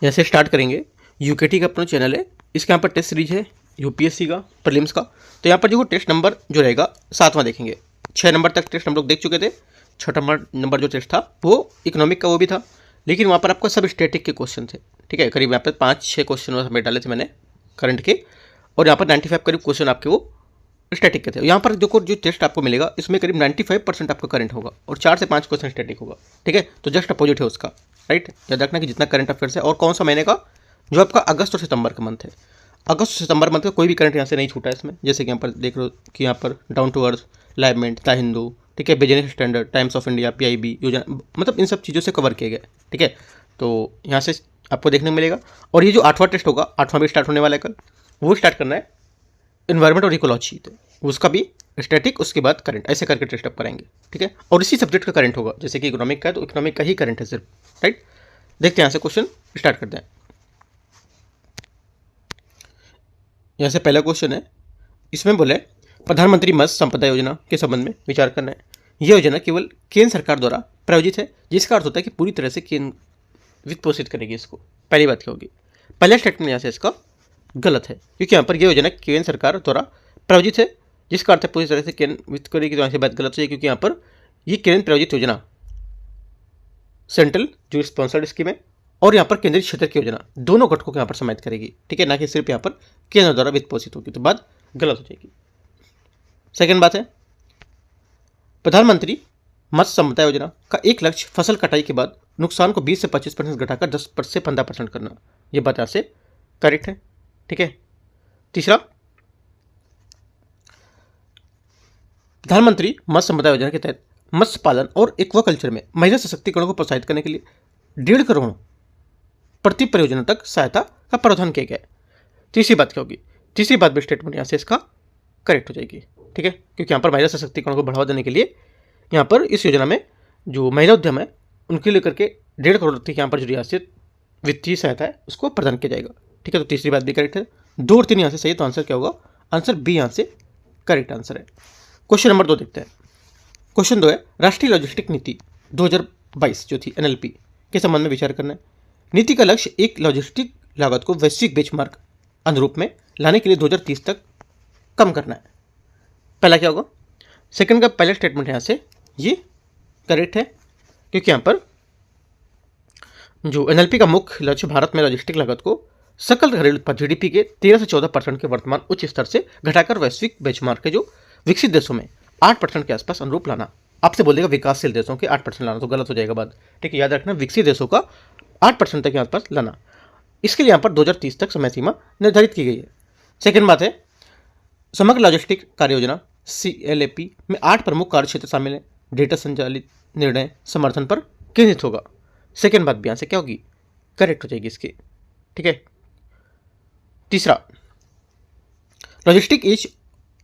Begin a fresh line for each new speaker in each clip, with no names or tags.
यहाँ से स्टार्ट करेंगे। यूकेटी का अपना चैनल है, इसके यहाँ पर टेस्ट सीरीज है यूपीएससी का प्रीलिम्स का। तो यहाँ पर जो टेस्ट नंबर जो रहेगा 7वां देखेंगे। 6 नंबर तक टेस्ट हम लोग देख चुके थे। 6 नंबर जो टेस्ट था वो इकोनॉमिक का वो भी था, लेकिन वहाँ पर आपको सब स्टैटिक के क्वेश्चन थे। ठीक है, करीब यहाँ पर 5-6 क्वेश्चन हमें डाले थे मैंने करंट के, और यहाँ पर 95 करीब क्वेश्चन आपके वो स्टैटिक के थे। यहाँ पर जो टेस्ट आपको मिलेगा इसमें करीब 95% आपका करंट होगा और 4 से 5 क्वेश्चन स्टैटिक होगा। ठीक है, तो जस्ट अपोजिट है उसका, राइट। याद रखना कि जितना करंट अफेयर्स है, और कौन सा महीने का, जो आपका अगस्त और सितंबर का मंथ है। अगस्त सितंबर मंथ का कोई भी करंट यहाँ से नहीं छूटा है इसमें। जैसे कि यहाँ पर देख लो कि यहाँ पर Down To Earth, Livemint, the Hindu, ठीक है, Business Standard, Times of India, PIB Yojana, मतलब इन सब चीज़ों से कवर किए गए। ठीक है, तो यहाँ से आपको देखने को मिलेगा। और ये जो 8वां टेस्ट होगा, 8वां भी स्टार्ट होने वाला है कल, वो स्टार्ट करना है इन्वायरमेंट और इकोलॉजी, उसका भी स्टैटिक, उसके बाद करंट, ऐसे करके टेस्ट अप कराएंगे। ठीक है, और इसी सब्जेक्ट का करंट होगा। जैसे कि इकोनॉमिक का है तो इकोनॉमिक का ही करंट है सिर्फ, राइट। देखते हैं यहाँ से क्वेश्चन स्टार्ट करते हैं। यहाँ से पहला क्वेश्चन है, इसमें बोले प्रधानमंत्री मत्स्य संपदा योजना के संबंध में विचार करना है। यह योजना केवल केंद्र सरकार द्वारा प्रायोजित है, जिसका अर्थ होता है कि पूरी तरह से केंद्र वित्त पोषित करेगी इसको। पहली बात क्या होगी, पहला स्टेटमेंट यहाँ से इसका गलत है, क्योंकि यहाँ पर यह योजना केंद्र सरकार द्वारा प्रायोजित है, जिसका अर्थ है पूरी तरह से केंद्र वित्त करेगी। तो यहाँ से बात गलत है, क्योंकि यहाँ पर ये केंद्र प्रायोजित योजना, सेंट्रल जो स्पॉन्सर्ड स्कीम है, और यहाँ पर केंद्रीय क्षेत्र की योजना, दोनों घटकों को यहाँ पर समाहित करेगी। ठीक है, ना कि सिर्फ यहाँ पर केंद्र द्वारा वित्त पोषित होगी। तो बात गलत हो जाएगी। सेकेंड बात है, प्रधानमंत्री मत्स्य संपदा योजना का एक लक्ष्य फसल कटाई के बाद नुकसान को 20 से 25% घटाकर 10 से 15% करना। ये बात यहाँ से करेक्ट है। ठीक है, तीसरा, प्रधानमंत्री मत्स्य संपदा योजना के तहत मत्स्य पालन और एक्वाकल्चर में महिला सशक्तिकरण को प्रोत्साहित करने के लिए 1.5 करोड़ प्रति परियोजना तक सहायता का प्रावधान किया गया है। तीसरी बात क्या होगी, तीसरी बात भी स्टेटमेंट यहाँ से इसका करेक्ट हो जाएगी। ठीक है, क्योंकि यहाँ पर महिला सशक्तिकरण को बढ़ावा देने के लिए यहाँ पर इस योजना में जो महिला उद्यम है उनके लेकर के 1.5 करोड़ तक यहाँ पर जो रियासत वित्तीय सहायता है उसको प्रदान किया जाएगा। ठीक है, तो तीसरी बात भी करेक्ट है। 2 और 3 यहाँ से सही है, तो आंसर क्या होगा, आंसर बी यहाँ से करेक्ट आंसर है। क्वेश्चन नंबर 2 देखते हैं। क्वेश्चन 2 है, राष्ट्रीय लॉजिस्टिक नीति 2022 जो थी एनएलपी के संबंध में विचार करना है। नीति का लक्ष्य एक लॉजिस्टिक लागत को वैश्विक बेंचमार्क अनुरूप में लाने के लिए 2030 तक कम करना है। पहला क्या होगा, सेकंड का पहला स्टेटमेंट यहाँ से ये करेक्ट है, क्योंकि यहाँ पर जो एनएलपी का मुख्य लक्ष्य भारत में लॉजिस्टिक लागत को सकल घरेलू उत्पाद जीडीपी के 13 से 14% के वर्तमान उच्च स्तर से घटाकर वैश्विक बेंचमार्क के जो विकसित देशों में 8% के आसपास अनुरूप लाना। आपसे बोलेगा विकासशील देशों के 8% लाना, तो गलत हो जाएगा बात। ठीक है, याद रखना विकसित देशों का 8% तक के आसपास लाना। इसके लिए यहाँ पर 2030 तक समय सीमा निर्धारित की गई है। सेकेंड बात है, समग्र लॉजिस्टिक कार्य योजना CLAP में 8 प्रमुख कार्य क्षेत्र शामिल हैं। डेटा संचालित निर्णय समर्थन पर केंद्रित होगा। सेकेंड बात भी यहाँ से क्या होगी, करेक्ट हो जाएगी इसकी। ठीक है, तीसरा, logistic ease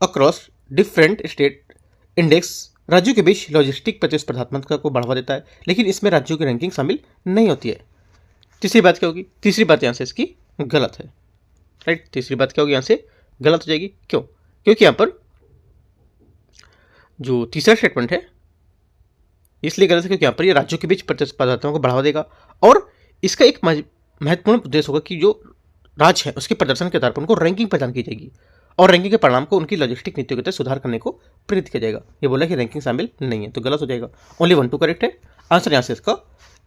across different state index राज्यों के बीच लॉजिस्टिक प्रतिस्पर्धात्मकता को बढ़ावा देता है, लेकिन इसमें राज्यों की रैंकिंग शामिल नहीं होती है। तीसरी बात क्या होगी, तीसरी बात यहाँ से इसकी गलत है, राइट। तीसरी बात क्या होगी, यहाँ से गलत हो जाएगी। क्यों, क्योंकि यहाँ पर जो तीसरा स्टेटमेंट है इसलिए गलत है क्योंकि यहाँ पर ये राज्यों के बीच प्रतिस्पर्धात्मकता को बढ़ावा देगा, और इसका एक महत्वपूर्ण उद्देश्य होगा कि जो राज्य है उसके प्रदर्शन के आधार पर उनको रैंकिंग प्रदान की जाएगी, और रैंकिंग के परिणाम को उनकी लॉजिस्टिक नीतियों के तहत सुधार करने को प्रेरित किया जाएगा। ये बोला कि रैंकिंग शामिल नहीं है, तो गलत हो जाएगा। ओनली 1 2 करेक्ट है आंसर, यहाँ से इसका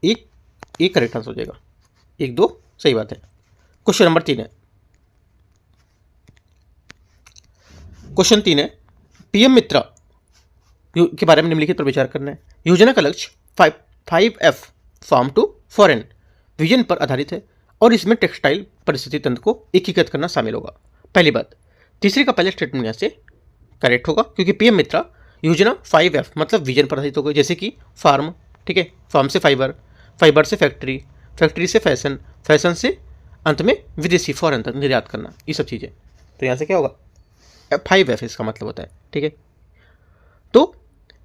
एक करेक्ट आंसर हो जाएगा। 1 2 सही बात है। क्वेश्चन नंबर 3 है, क्वेश्चन 3 है, पीएम मित्रा के बारे में निम्नलिखित पर विचार करना है। योजना का लक्ष्य 5F farm to foreign vision पर आधारित है, और इसमें टेक्सटाइल परिस्थिति तंत्र को एकीकृत करना शामिल होगा। पहली बात। तीसरी का पहले स्टेटमेंट यहाँ से करेक्ट होगा, क्योंकि पीएम मित्रा योजना 5F मतलब विजन पर आधारित होगा, जैसे कि फार्म, ठीक है, फार्म से फाइबर, फाइबर से फैक्ट्री, फैक्ट्री से फैशन, फैशन से अंत में विदेशी फॉरेन तक निर्यात करना, ये सब चीज़ें। तो यहाँ से क्या होगा, 5F इसका मतलब होता है। ठीक है, तो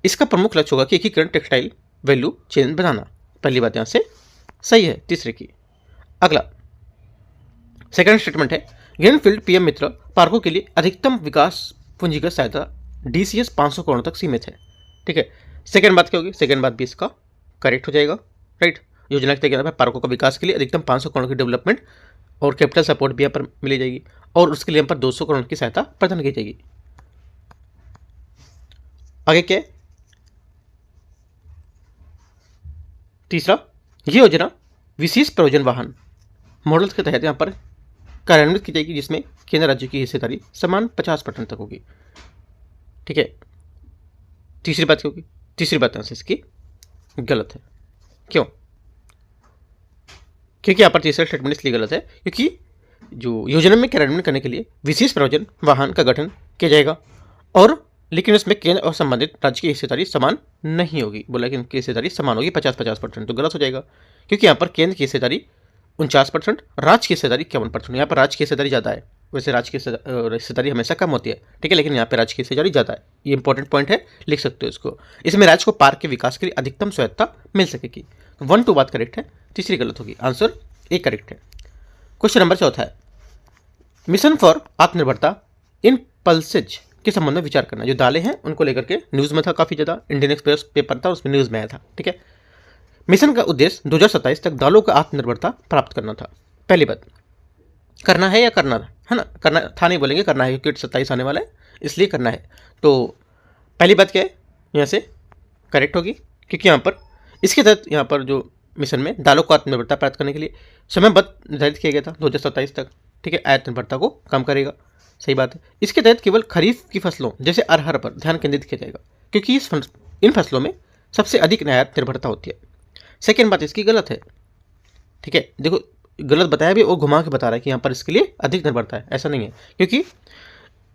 इसका प्रमुख लक्ष्य होगा कि एकीकरण टेक्सटाइल वैल्यू चेन बनाना। पहली बात यहाँ से सही है तीसरे की। अगला सेकंड स्टेटमेंट है, ग्रीनफील्ड पीएम मित्र पार्कों के लिए अधिकतम विकास पूंजीगत सहायता DCS 500 करोड़ तक सीमित है। ठीक है, सेकंड बात क्या होगी, सेकंड बात भी इसका करेक्ट हो जाएगा, राइट। योजना के तहत पार्कों का विकास के लिए अधिकतम 500 करोड़ की डेवलपमेंट और कैपिटल सपोर्ट भी यहाँ पर मिली जाएगी और उसके लिए यहाँ पर 200 करोड़ की सहायता प्रदान की जाएगी। आगे क्या है? तीसरा, ये योजना विशेष प्रयोजन वाहन मॉडल के तहत यहाँ पर कार्यान्वित की जाएगी, जिसमें केंद्र राज्य की हिस्सेदारी समान 50% तक होगी। ठीक है। तीसरी बात क्या होगी? तीसरी बात यहाँ से इसकी गलत है। क्यों? क्योंकि यहाँ पर तीसरा स्टेटमेंट इसलिए गलत है क्योंकि जो योजना में कार्यान्वयन करने के लिए विशेष प्रयोजन वाहन का गठन किया जाएगा और लेकिन उसमें केंद्र और संबंधित राज्य की हिस्सेदारी समान नहीं होगी। बोला कि इनकी हिस्सेदारी समान होगी 50-50%, तो गलत हो जाएगा क्योंकि यहाँ पर केंद्र की हिस्सेदारी 49%, राज्य की हिस्सेदारी 51%। यहाँ पर राज्य की हिस्सेदारी ज़्यादा है, वैसे राज्य की हिस्सेदारी हमेशा कम होती है। ठीक है, लेकिन यहाँ पे राज्य की हिस्सेदारी ज़्यादा है। ये इंपॉर्टेंट पॉइंट है, लिख सकते हो इसको। इसमें राज्य को पार्क के विकास के लिए अधिकतम स्वायत्तता मिल सकेगी। 1-2 बात करेक्ट है, तीसरी गलत होगी। आंसर ए करेक्ट है। क्वेश्चन नंबर 4 है, मिशन फॉर आत्मनिर्भरता इन पल्सेज के संबंध में विचार करना। जो दालें हैं उनको लेकर के न्यूज़ में था काफ़ी ज़्यादा, इंडियन एक्सप्रेस पेपर था उसमें न्यूज़ में आया था। ठीक है, मिशन का उद्देश्य 2027 तक दालों का आत्मनिर्भरता प्राप्त करना था। पहली बात, करना है या करना था, है ना? करना था नहीं बोलेंगे, करना है क्योंकि 27 आने वाला है इसलिए करना है। तो पहली बात क्या है यहाँ से करेक्ट होगी क्योंकि यहाँ पर इसके तहत यहाँ पर जो मिशन में दालों को आत्मनिर्भरता प्राप्त करने के लिए समयबद्ध निर्धारित किया गया था 2027 तक। ठीक है, आत्मनिर्भरता को कम करेगा, सही बात है। इसके तहत केवल खरीफ की फसलों जैसे अरहर पर ध्यान केंद्रित किया जाएगा क्योंकि इन फसलों में सबसे अधिक निर्यात निर्भरता होती है। सेकेंड बात इसकी गलत है। ठीक है, देखो गलत बताया भी और घुमा के बता रहा है कि यहाँ पर इसके लिए अधिक निर्भरता है, ऐसा नहीं है क्योंकि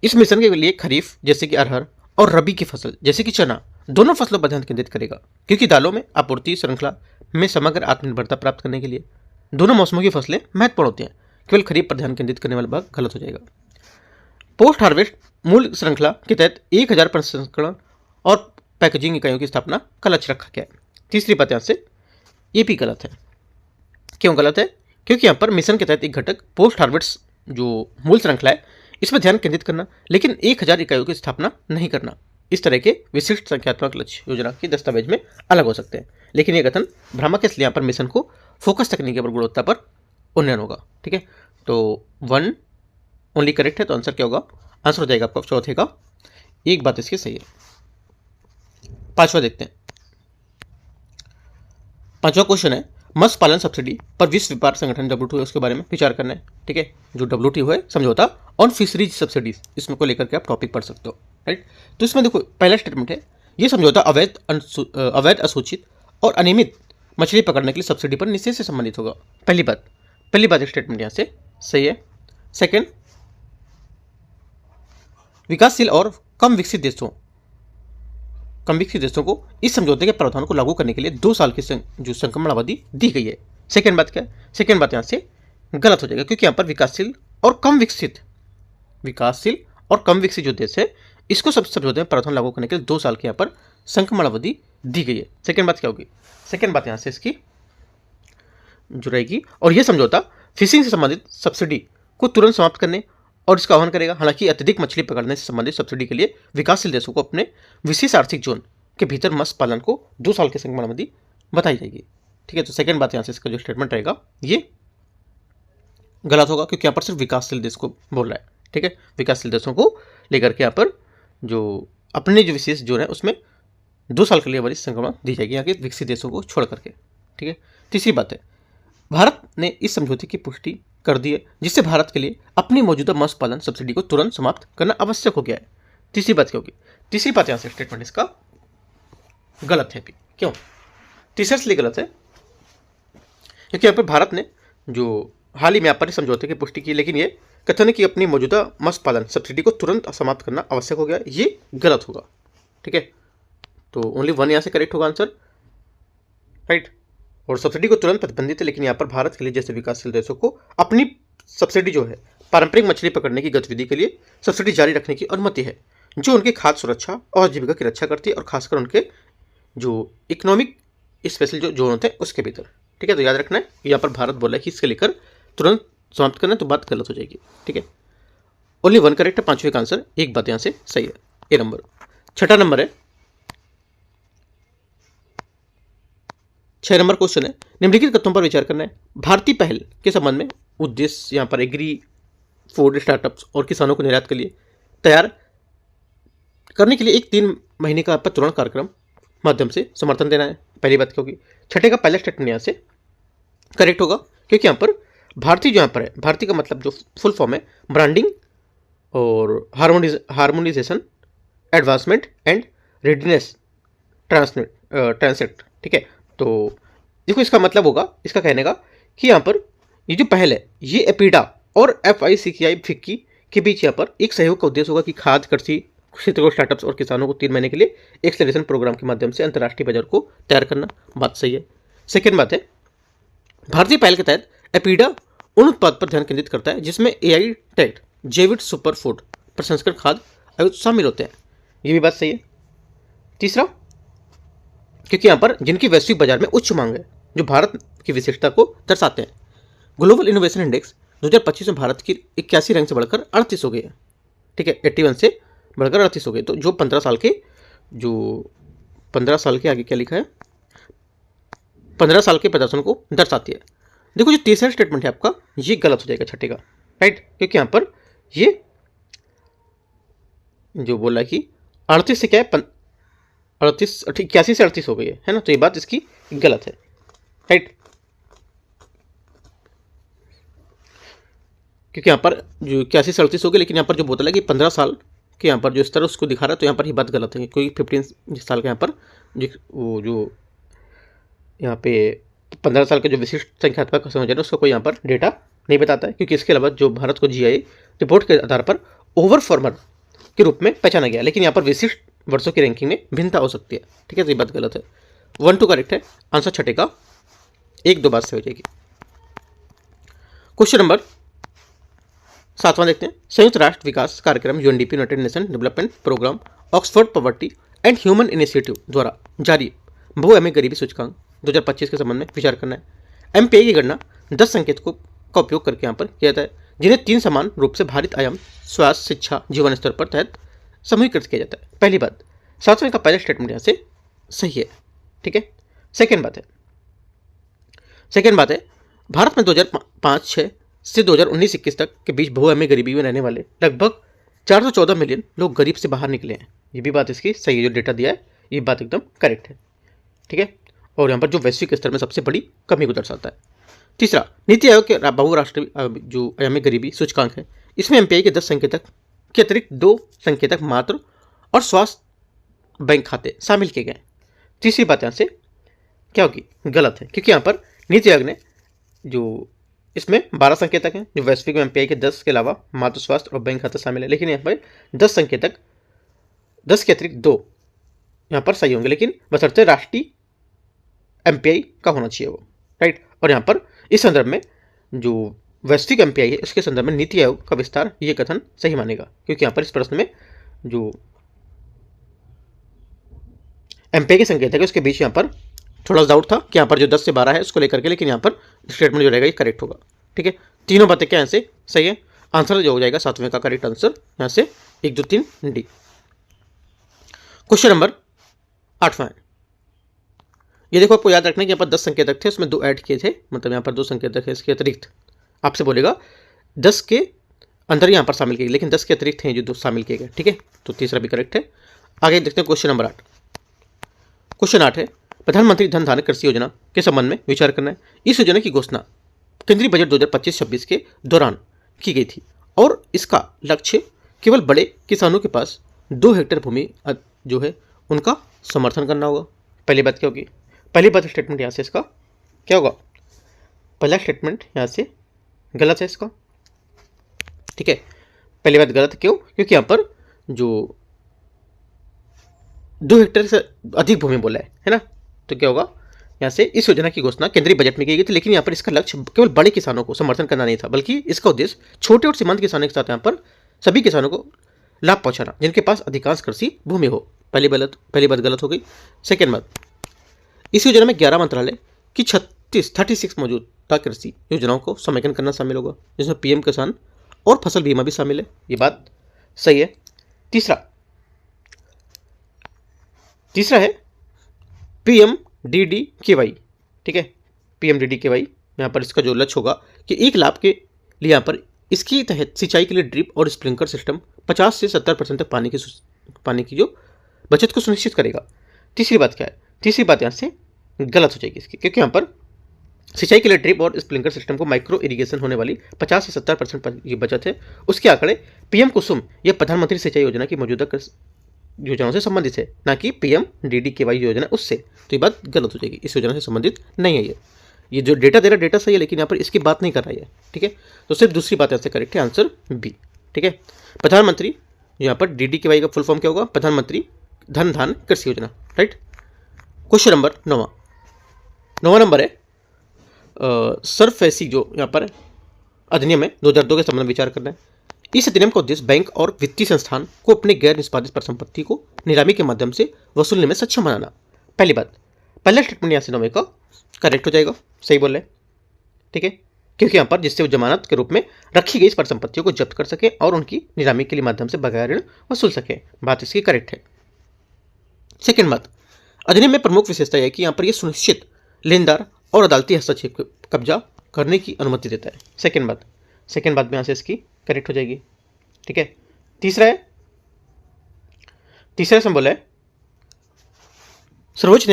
इस मिशन के लिए खरीफ जैसे कि अरहर और रबी की फसल जैसे कि चना दोनों फसलों पर ध्यान केंद्रित करेगा क्योंकि दालों में आपूर्ति श्रृंखला में समग्र आत्मनिर्भरता प्राप्त करने के लिए दोनों मौसमों की फसलें महत्वपूर्ण होती हैं। केवल खरीफ पर ध्यान केंद्रित करने वाला भाग गलत हो जाएगा। पोस्ट हार्वेस्ट मूल श्रृंखला के तहत 1000 प्रसंस्करण और पैकेजिंग इकाइयों की स्थापना का लक्ष्य रखा गया है। तीसरी बात यहाँ से ये भी गलत है। क्यों गलत है? क्योंकि यहाँ पर मिशन के तहत एक घटक पोस्ट हार्वेस्ट जो मूल श्रृंखला है इसमें ध्यान केंद्रित करना लेकिन 1000 इकाइयों की स्थापना नहीं करना, इस तरह के विशिष्ट संख्यात्मक लक्ष्य योजना के दस्तावेज में अलग हो सकते हैं। लेकिन ये कथन भ्रामक है, इसलिए यहाँ पर मिशन को फोकस तकनीक पर गुणवत्ता पर उन्नयन होगा। ठीक है, तो 1 ओनली करेक्ट है, तो आंसर क्या होगा? आंसर हो जाएगा आपका चौथे का एक बात इसकी सही है। पांचवा देखते हैं। पांचवा क्वेश्चन है, मत्स्य पालन सब्सिडी पर विश्व व्यापार संगठन WTO है उसके बारे में विचार करना है। ठीक है, जो WTO है समझौता ऑन फिशरीज सब्सिडीज, इसमें को लेकर के आप टॉपिक पढ़ सकते हो। राइट, तो इसमें देखो पहला स्टेटमेंट है, ये समझौता अवैध असूचित और अनियमित मछली पकड़ने के लिए सब्सिडी पर निषेध से संबंधित होगा। पहली बात स्टेटमेंट यहाँ से सही है। सेकेंड, विकासशील और कम विकसित देशों को इस समझौते के प्रावधान को लागू करने के लिए 2 साल की जो संक्रमण अवधि दी गई है। सेकेंड बात क्या है? सेकेंड बात यहाँ से गलत हो जाएगा क्योंकि यहाँ पर विकासशील और कम विकसित जो देश है इसको सब समझौते में प्रावधान लागू करने के लिए 2 साल की यहाँ पर संक्रमण अवधि दी गई है। सेकेंड बात क्या होगी? सेकेंड बात यहाँ से इसकी जो रहेगी, और यह समझौता फिशिंग से संबंधित सब्सिडी को तुरंत समाप्त करने और इसका आह्वान करेगा। हालांकि अत्यधिक मछली पकड़ने से संबंधित सब्सिडी के लिए विकासशील देशों को अपने विशेष आर्थिक जोन के भीतर मत्स्य पालन को 2 साल के संक्रमण अवधि बताई जाएगी। ठीक है, तो सेकंड बात यहाँ से इसका जो स्टेटमेंट रहेगा ये गलत होगा क्योंकि यहाँ पर सिर्फ विकासशील देश को बोल रहा है। ठीक है, विकासशील देशों को लेकर के यहाँ पर जो अपने जो विशेष जोन है उसमें 2 साल के लिए वाली संक्रमण दी जाएगी यहाँ के विकसित देशों को छोड़ करके। ठीक है, तीसरी बात है, भारत ने इस समझौते की पुष्टि कर दी है जिससे भारत के लिए अपनी मौजूदा मत्स्य पालन सब्सिडी को तुरंत समाप्त करना आवश्यक हो गया है। तीसरी बात क्या होगी? तीसरी बात यहाँ से स्टेटमेंट इसका गलत है। क्यों तीसरा इसलिए गलत है क्योंकि यहाँ पर भारत ने जो हाल ही में यहाँ पर समझौते की पुष्टि की, लेकिन ये कथन है कि अपनी मौजूदा मत्स्य पालन सब्सिडी को तुरंत समाप्त करना आवश्यक हो गया, ये गलत होगा। ठीक है, तो ओनली 1 यहाँ से करेक्ट होगा आंसर। राइट, और सब्सिडी को तुरंत प्रतिबंधित है, लेकिन यहाँ पर भारत के लिए जैसे विकासशील देशों को अपनी सब्सिडी जो है पारंपरिक मछली पकड़ने की गतिविधि के लिए सब्सिडी जारी रखने की अनुमति है जो उनकी खाद्य सुरक्षा और जीविका की रक्षा करती है और खासकर उनके जो इकोनॉमिक स्पेशल जो जोन होते हैं उसके भीतर। ठीक है, तो याद रखना है यहाँ पर भारत बोला है कि इसके लेकर तुरंत समाप्त करना, तो बात गलत हो जाएगी। ठीक है, ओनली 1 करेक्ट है, 5वें का आंसर एक बात यहाँ से सही है, ए नंबर। छठा नंबर है, 6 नंबर क्वेश्चन है, निम्नलिखित तथ्यों पर विचार करना है। भारतीय पहल के संबंध में उद्देश्य यहाँ पर एग्री फूड स्टार्टअप्स और किसानों को निर्यात के लिए तैयार करने के लिए एक 3 महीने का तुरंत कार्यक्रम माध्यम से समर्थन देना है। पहली बात क्या होगी? छठे का पहला स्टेटमेंट यहाँ से करेक्ट होगा, क्योंकि यहाँ पर भारतीय जो यहाँ पर है, भारतीय का मतलब जो फुल फॉर्म है ब्रांडिंग और harmonisation, advancement and readiness transect. ठीक है, तो देखो इसका मतलब होगा, इसका कहने का कि यहाँ पर ये जो पहल है ये एपीडा और FICCI फिक्की के बीच यहाँ पर एक सहयोग का उद्देश्य होगा कि खाद्य कृषि क्षेत्र को स्टार्टअप्स और किसानों को 3 महीने के लिए एक्सेलरेशन प्रोग्राम के माध्यम से अंतर्राष्ट्रीय बाजार को तैयार करना। बात सही है। सेकेंड बात है, भारतीय पहल के तहत एपीडा उन उत्पाद पर ध्यान केंद्रित करता है जिसमें AI टैग्ड जैविक सुपर फूड प्रसंस्करण खाद्य आयुष शामिल होते हैं। ये भी बात सही है। तीसरा, क्योंकि यहाँ पर जिनकी वैश्विक बाजार में उच्च मांग है, जो भारत की विशेषता को दर्शाते हैं। ग्लोबल इनोवेशन इंडेक्स 2025 में भारत की 81 रैंक से बढ़कर 38 हो गई है। ठीक है, 81 से बढ़कर 38 हो गई। तो जो 15 साल के आगे क्या लिखा है, 15 साल के प्रदर्शन को दर्शाती है। देखो जो तीसरा स्टेटमेंट है आपका ये गलत हो जाएगा छठे का, राइट, क्योंकि यहाँ पर ये जो बोला कि 38 से क्या है 81 से 38 हो गई है ना, तो ये बात इसकी गलत है, राइट, क्योंकि यहाँ पर जो 81 से 38 हो गई, लेकिन यहाँ पर जो बोतल है कि 15 साल के यहाँ पर जो स्तर उसको दिखा रहा है, तो यहाँ पर ये बात गलत है। कोई 15 साल का यहाँ पर वो जो यहाँ पे 15 साल के जो विशिष्ट संख्यात्मक समझ है उसका कोई यहाँ पर डेटा नहीं बताता है, क्योंकि इसके अलावा जो भारत को GI रिपोर्ट के आधार पर ओवर फॉर्मर के रूप में पहचाना गया, लेकिन यहाँ पर विशिष्ट वर्षों की रैंकिंग में भिन्नता हो सकती है। ठीक है, तो ये बात गलत है। 1 2 करेक्ट है, आंसर छठे का 1 2 बात से हो जाएगी। क्वेश्चन नंबर 7वां देखते हैं। संयुक्त राष्ट्र विकास कार्यक्रम UNDP United Nation Development Programme Oxford Poverty and Human Initiative द्वारा जारी बहुआयामी गरीबी सूचकांक 2025 के संबंध में विचार करना है। MPI की गणना 10 संकेतकों का उपयोग करके यहाँ पर किया जाता है, जिन्हें 3 समान रूप से भारित आयाम स्वास्थ्य, शिक्षा, जीवन स्तर पर तहत समूहीकृत किया जाता है। पहली बात, 7वें का पहला स्टेटमेंट यहाँ से सही है। ठीक है, सेकेंड बात है भारत में 2005-6 से 2019-21 तक के बीच बहुआयामी गरीबी में रहने वाले लगभग 414 मिलियन लोग गरीब से बाहर निकले हैं। ये भी बात इसकी सही है, जो डेटा दिया है ये बात एकदम करेक्ट है। ठीक है, और यहाँ पर जो वैश्विक स्तर में सबसे बड़ी कमी को दर्शाता है। तीसरा, नीति आयोग के बहुराष्ट्रीय जो आयामी गरीबी सूचकांक है, इसमें MPI के 10 संकेतक के अतिरिक्त 2 संकेतक मातृ और स्वास्थ्य बैंक खाते शामिल किए गए। तीसरी बात यहाँ से क्या होगी, गलत है, क्योंकि यहाँ पर नीति आयोग ने जो इसमें 12 संकेतक हैं, जो वैश्विक में MPI के 10 के अलावा मातृ स्वास्थ्य और बैंक खाता शामिल है, लेकिन यहाँ पर 10 संकेतक 10 के अतिरिक्त 2 यहाँ पर सही होंगे, लेकिन बशर्ते राष्ट्रीय MPI का होना चाहिए वो, राइट। और यहाँ पर इस संदर्भ में जो वैश्विक MPI है उसके संदर्भ में नीति आयोग का विस्तार ये कथन सही मानेगा, क्योंकि यहाँ पर इस प्रश्न में जो MPI के संकेतक है उसके बीच यहाँ पर थोड़ा डाउट था कि यहाँ पर जो 10 से 12 है उसको लेकर के, लेकिन यहाँ पर स्टेटमेंट जो रहेगा ये करेक्ट होगा। ठीक है, तीनों बातें क्या यहाँ से सही है, आंसर जो हो जाएगा 7वें का करेक्ट आंसर यहाँ से 1 2 3 डी। क्वेश्चन नंबर 8वां है, ये देखो आपको याद रखना है कि यहाँ पर 10 संकेतक थे, उसमें 2 ऐड किए थे, मतलब यहाँ पर 2 संकेतक है इसके अतिरिक्त। आपसे बोलेगा 10 के अंदर यहाँ पर शामिल किए गए, लेकिन 10 के अतिरिक्त हैं जो 2 शामिल किए गए। ठीक है, तो तीसरा भी करेक्ट है। आगे देखते हैं क्वेश्चन नंबर 8। क्वेश्चन 8 है, प्रधानमंत्री धन धान्य कृषि योजना के संबंध में विचार करना है। इस योजना की घोषणा केंद्रीय बजट 2025-26 के दौरान की गई थी और इसका लक्ष्य केवल बड़े किसानों के पास 2 हेक्टेयर भूमि जो है उनका समर्थन करना होगा। पहली बात क्या होगी, पहली बात स्टेटमेंट यहाँ से इसका क्या होगा, पहला स्टेटमेंट यहाँ से गलत है इसका। ठीक है, पहली बात गलत क्यों, क्योंकि यहाँ पर जो 2 हेक्टेयर से अधिक भूमि बोला है ना, तो क्या होगा यहाँ से इस योजना की घोषणा केंद्रीय बजट में की गई थी, लेकिन यहाँ पर इसका लक्ष्य केवल बड़े किसानों को समर्थन करना नहीं था, बल्कि इसका उद्देश्य छोटे और सीमांत किसानों के साथ यहाँ पर सभी किसानों को लाभ पहुंचाना जिनके पास अधिकांश कृषि भूमि हो। पहली बात गलत हो गई। सेकेंड बात, इस योजना में 11 मंत्रालय की 36 मौजूदा कृषि योजनाओं को समेकन करना शामिल होगा, जिसमें PM किसान और फसल बीमा भी शामिल है। ये बात सही है। तीसरा है PMDDKY ठीक है। PMDDKY यहाँ पर इसका जो लक्ष्य होगा कि 1 लाख के लिए यहाँ पर इसके तहत सिंचाई के लिए ड्रिप और स्प्रिंकलर सिस्टम 50 से 70% तक पानी की जो बचत को सुनिश्चित करेगा। तीसरी बात क्या है? तीसरी बात यहाँ से गलत हो जाएगी इसकी, क्योंकि यहाँ पर सिंचाई के लिए ड्रिप और स्प्रिंकलर सिस्टम को माइक्रो इरिगेशन होने वाली 50 से 70% ये बचत है। उसके आंकड़े पीएम कुसुम यह प्रधानमंत्री सिंचाई योजना की मौजूदा योजनाओं से संबंधित है, ना कि PMDDKY योजना उससे। तो ये बात गलत हो जाएगी, इस योजना से संबंधित नहीं है ये जो डेटा दे रहा है डेटा सही है, लेकिन यहाँ पर इसकी बात नहीं कर रहा है। ठीक है, तो सिर्फ दूसरी बात ऐसे करेक्ट है, आंसर बी। ठीक है, प्रधानमंत्री यहाँ पर DDKY का फुल फॉर्म क्या होगा? प्रधानमंत्री धन धान कृषि योजना। राइट। क्वेश्चन नंबर 9वां नंबर है सरफेसी जो यहाँ पर अधिनियम है 2002 के संबंध में विचार करना है। इस अधिनियम का उद्देश्य बैंक और वित्तीय संस्थान को अपने गैर निष्पादित परिसंपत्ति को नीलामी के माध्यम से वसूलने में सक्षम बनाना। पहली बात, पहला स्टेटमेंट यहाँ से 9वें का करेक्ट हो जाएगा, सही बोल रहे हैं। ठीक है, क्योंकि यहाँ पर जिससे वो जमानत के रूप में रखी गई इस परिसंपत्तियों को जब्त कर सके और उनकी नीलामी के लिए माध्यम से बकाया ऋण वसूल सके, बात इसकी करेक्ट है। सेकेंड बात, अधिनियम में प्रमुख विशेषता यह है कि यहाँ पर यह सुनिश्चित लेनदार और अदालती हस्तक्षेप कब्जा करने की अनुमति देता है। सेकेंड बात भी यहाँ से इसकी करेक्ट हो जाएगी। ठीक है, तीसरा सिंबल है सर्वोच्च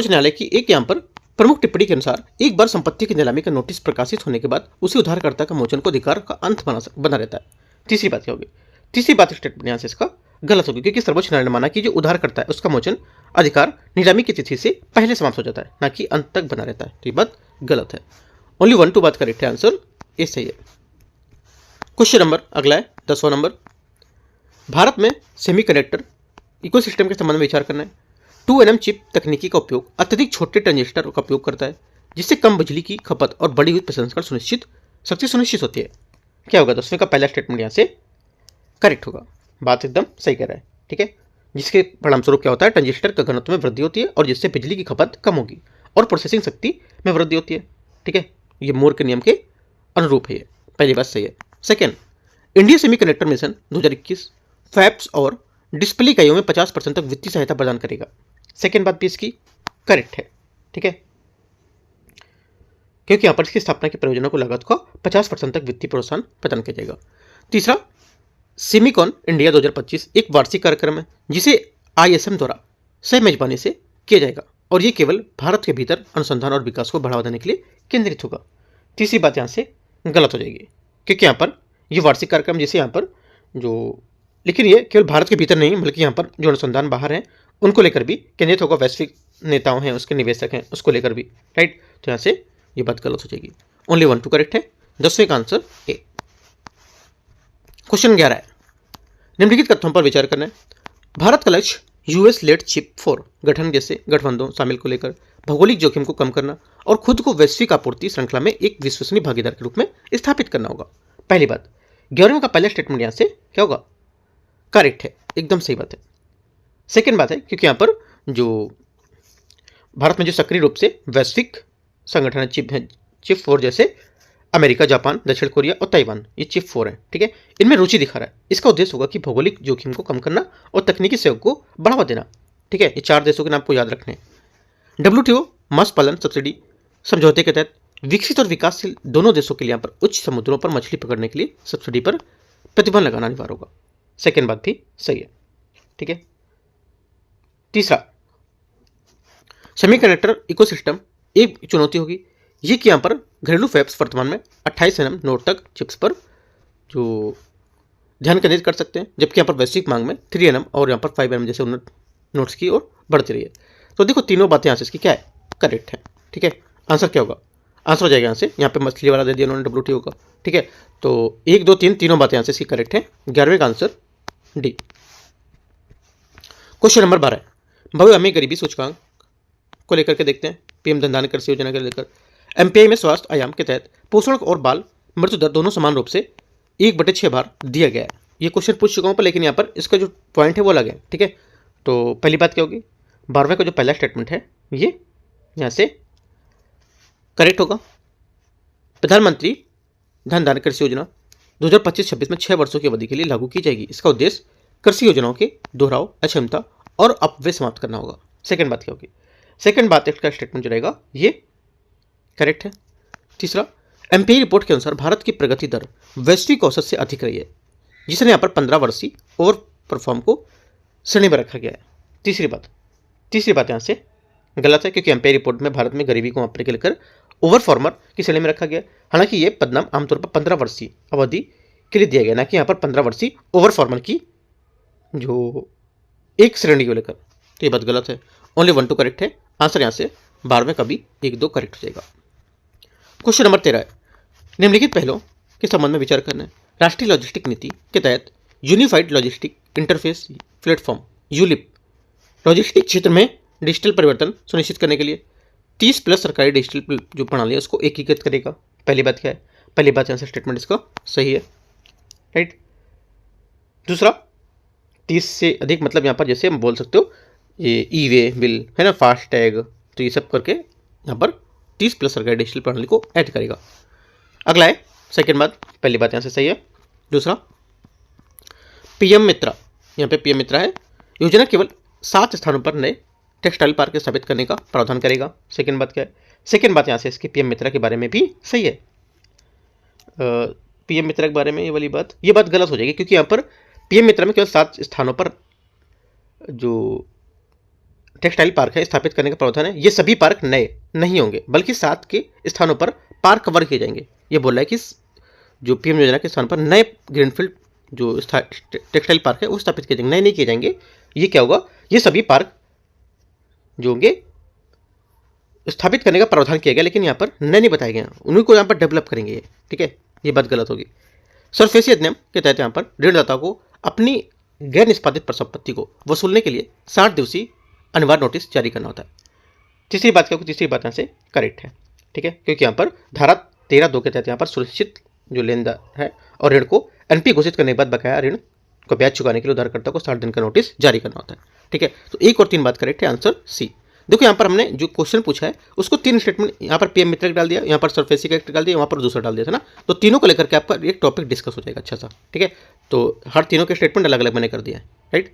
न्यायालय की एक यहाँ पर प्रमुख टिप्पणी के अनुसार एक बार संपत्ति की नीलामी का नोटिस प्रकाशित होने के बाद उसी उधारकर्ता का मोचन को अधिकार का अंत बना रहता है। तीसरी बात क्या होगी? तीसरी बात स्टेटमेंट यहाँ से इसका गलत होगी, क्योंकि सर्वोच्च न्यायालय ने माना कि जो उधारकर्ता है उसका मोचन अधिकार नीलामी की तिथि से पहले समाप्त हो जाता है, ना कि अंत तक बना रहता है। तो ये बात गलत है। ओनली 1 2 बात करेक्ट है, आंसर ए सही है। क्वेश्चन नंबर अगला है 10वां नंबर, भारत में सेमीकंडक्टर इकोसिस्टम के संबंध में विचार करना है। 2nm चिप तकनीकी का उपयोग अत्यधिक छोटे ट्रांजिस्टर का उपयोग करता है, जिससे कम बिजली की खपत और बढ़ी हुई प्रसंस्करण शक्ति सुनिश्चित होती है। क्या होगा? 10वें का पहला स्टेटमेंट यहाँ से करेक्ट होगा, बात एकदम सही कह रहा है। ठीक है, जिसके परिणामस्वरूप क्या होता है? ट्रांजिस्टर का घनत्व में वृद्धि होती है और जिससे बिजली की खपत कम होगी और प्रोसेसिंग शक्ति में वृद्धि होती है। ठीक है, ये मूर के नियम के अनुरूप है। ये पहली बात सही है। Second, India semiconductor mission 2021 fabs और डिस्प्ले इकाइयों में 50% तक वित्तीय सहायता प्रदान करेगा। सेकेंड बात भी इसकी करेक्ट है। ठीक है, क्योंकि यहाँ पर इसकी स्थापना की परियोजना को लागत का 50% तक वित्तीय प्रोत्साहन प्रदान किया जाएगा। तीसरा, सेमीकॉन इंडिया 2025 एक वार्षिक कार्यक्रम है जिसे ISM द्वारा सह मेजबानी से किया जाएगा और ये केवल भारत के भीतर अनुसंधान और विकास को बढ़ावा देने के लिए केंद्रित होगा। तीसरी बात यहाँ से गलत हो जाएगी, क्योंकि यहाँ पर ये वार्षिक कार्यक्रम जिसे यहाँ पर लेकिन ये केवल भारत के भीतर नहीं बल्कि यहाँ पर जो अनुसंधान बाहर हैं उनको लेकर भी केंद्रित होगा, वैश्विक नेताओं हैं उसके निवेशक हैं उसको लेकर भी। राइट, तो यहाँ से ये बात गलत हो जाएगी। ओनली 1 2 करेक्ट है, 10वें का आंसर ए। क्वेश्चन 11 है, निम्नलिखित तथ्यों पर विचार करना है। भारत का लक्ष्य US लेड चिप 4 गठन जैसे गठबंधनों शामिल को लेकर भौगोलिक जोखिम को कम करना और खुद को वैश्विक आपूर्ति श्रृंखला में एक विश्वसनीय भागीदार के रूप में स्थापित करना होगा। पहली बात, 11वें का पहला स्टेटमेंट यहाँ से क्या होगा? करेक्ट है, एकदम सही बात है। सेकेंड बात है, क्योंकि यहाँ पर जो भारत में जो सक्रिय रूप से वैश्विक संगठन है चिप 4 जैसे अमेरिका, जापान, दक्षिण कोरिया और ताइवान, ये चिप 4 है। ठीक है, इनमें रुचि दिखा रहा है। इसका उद्देश्य होगा कि भौगोलिक जोखिम को कम करना और तकनीकी सहयोग को बढ़ावा देना। ठीक है, ये 4 देशों के नाम आपको याद रखने हैं। WTO मत्स्य पालन सब्सिडी समझौते के तहत विकसित और विकासशील दोनों देशों के लिए यहाँ पर उच्च समुद्रों पर मछली पकड़ने के लिए सब्सिडी पर प्रतिबंध लगाना अनिवार्य होगा। सेकेंड बात भी सही है। ठीक है, तीसरा, सेमीकंडक्टर इकोसिस्टम एक चुनौती होगी ये कि यहाँ पर घरेलू फैब्स वर्तमान में 28nm नोड तक चिप्स पर जो ध्यान केंद्रित कर सकते हैं, जबकि यहाँ पर वैश्विक मांग में 3nm और यहाँ पर 5nm जैसे उन्नत नोड्स की ओर बढ़ती रही है। तो देखो तीनों बातें यहाँ से इसकी क्या है? करेक्ट है। ठीक है, आंसर क्या होगा? आंसर हो जाएगा यहाँ से, यहाँ पे मछली वाला दे दिया उन्होंने WTO का। ठीक है, तो 1 2 3 तीनों बातें यहाँ से इसकी करेक्ट है। 11वें का आंसर डी। क्वेश्चन नंबर 12, भव्य अमीर गरीबी सूचकांक को लेकर के देखते हैं। PM धन धान्य कृषि योजना को लेकर MPI में स्वास्थ्य आयाम के तहत पोषण और बाल मृत्यु दर दोनों समान रूप से 1/6 बार दिया गया है। ये क्वेश्चन पूछ चुका हूँ पर लेकिन यहाँ पर इसका जो पॉइंट है वो अलग है। ठीक है, तो पहली बात क्या होगी? 12वें का जो पहला स्टेटमेंट है ये यहाँ से करेक्ट होगा। प्रधानमंत्री धन धान्य कृषि योजना 2025-26 में 6 वर्षों की अवधि के लिए लागू की जाएगी। इसका उद्देश्य कृषि योजनाओं के दोहराव, अक्षमता और अपव्यय समाप्त करना होगा। सेकेंड बात क्या होगी? सेकंड बात इसका स्टेटमेंट जो रहेगा ये करेक्ट है। तीसरा, एमपीआई रिपोर्ट के अनुसार भारत की प्रगति दर वैश्विक औसत से अधिक रही है, जिसने यहाँ पर 15 वर्षीय ओवर परफॉर्म को श्रेणी में रखा गया है। तीसरी बात यहाँ से गलत है, क्योंकि एमपीआई रिपोर्ट में भारत में गरीबी को मापने के लेकर ओवर फॉर्मर की श्रेणी में रखा गया है। हालांकि ये पदनाम आमतौर पर 15 वर्षीय अवधि के लिए दिया गया, ना कि यहाँ पर 15 वर्षीय ओवर फॉर्मर की जो एक श्रेणी को लेकर। तो ये बात गलत है। ओनली 1 2 करेक्ट है। आंसर यहाँ से 12 का भी 1 2 करेक्ट हो जाएगा। क्वेश्चन नंबर 13 है, निम्नलिखित पहलों के संबंध में विचार करना है। राष्ट्रीय लॉजिस्टिक नीति के तहत unified logistic interface platform ULIP logistic क्षेत्र में डिजिटल परिवर्तन सुनिश्चित करने के लिए 30+ सरकारी डिजिटल जो प्रणाली है उसको एकीकृत करेगा। पहली बात क्या है? पहली बात यहाँ से स्टेटमेंट इसका सही है, राइट। दूसरा, 30 से अधिक मतलब यहाँ पर जैसे हम बोल सकते हो ये ई वे बिल है ना, फास्ट टैग, तो ये सब करके यहाँ पर 30+ सरकारी डिजिटल प्रणाली को ऐड करेगा। अगला है सेकेंड बात, पहली बात यहाँ से सही है। दूसरा, पीएम मित्रा, यहाँ पे पीएम मित्रा है, योजना केवल 7 स्थानों पर नए टेक्सटाइल पार्क स्थापित करने का प्रावधान करेगा। सेकेंड बात क्या है? सेकेंड बात यहाँ से इसकी पीएम मित्रा के बारे में भी सही है। पीएम मित्रा के बारे में ये बात गलत हो जाएगी, क्योंकि यहाँ पर पीएम मित्रा में केवल 7 स्थानों पर जो टेक्सटाइल पार्क है स्थापित करने का प्रावधान है। ये सभी पार्क नए नहीं होंगे, बल्कि 7 के स्थानों पर पार्क कवर किए जाएंगे। ये बोल रहा है कि जो पीएम योजना के स्थान पर नए ग्रीनफील्ड जो टेक्सटाइल पार्क है वो स्थापित किए जाएंगे, नए नहीं किए जाएंगे। ये क्या होगा? ये सभी पार्क जो होंगे स्थापित करने का प्रावधान किया गया, लेकिन यहाँ पर नए नहीं बताए गए, उन्हीं को यहाँ पर डेवलप करेंगे ये, ठीक है। ये बात गलत होगी। सरफेसी अधिनियम के तहत यहाँ पर ऋणदाता को अपनी गैर निष्पादित परिसंपत्ति को वसूलने के लिए 60 दिवसीय अनिवार्य नोटिस जारी करना होता है। तीसरी बात क्या होगी? तीसरी बात यहाँ से करेक्ट है, ठीक है, क्योंकि यहाँ पर धारा 13(2) के तहत यहाँ पर सुनिश्चित जो लेनदार है और ऋण को एनपी घोषित करने के बाद बकाया ऋण को ब्याज चुकाने के लिए उधारकर्ता को 60 दिन का नोटिस जारी करना होता है, ठीक है। तो 1 और 3 बात करेक्ट है, आंसर सी। देखो यहाँ पर हमने जो क्वेश्चन पूछा है उसको 3 स्टेटमेंट, यहाँ पर पीएम मित्र डाल दिया, यहाँ पर सरफेसी का डाल दिया, यहाँ पर दूसरा डाल दिया था ना, तो तीनों को लेकर के आपका एक टॉपिक डिस्कस हो जाएगा अच्छा सा, ठीक है। तो हर तीनों के स्टेटमेंट अलग अलग मैंने कर दिया है, राइट।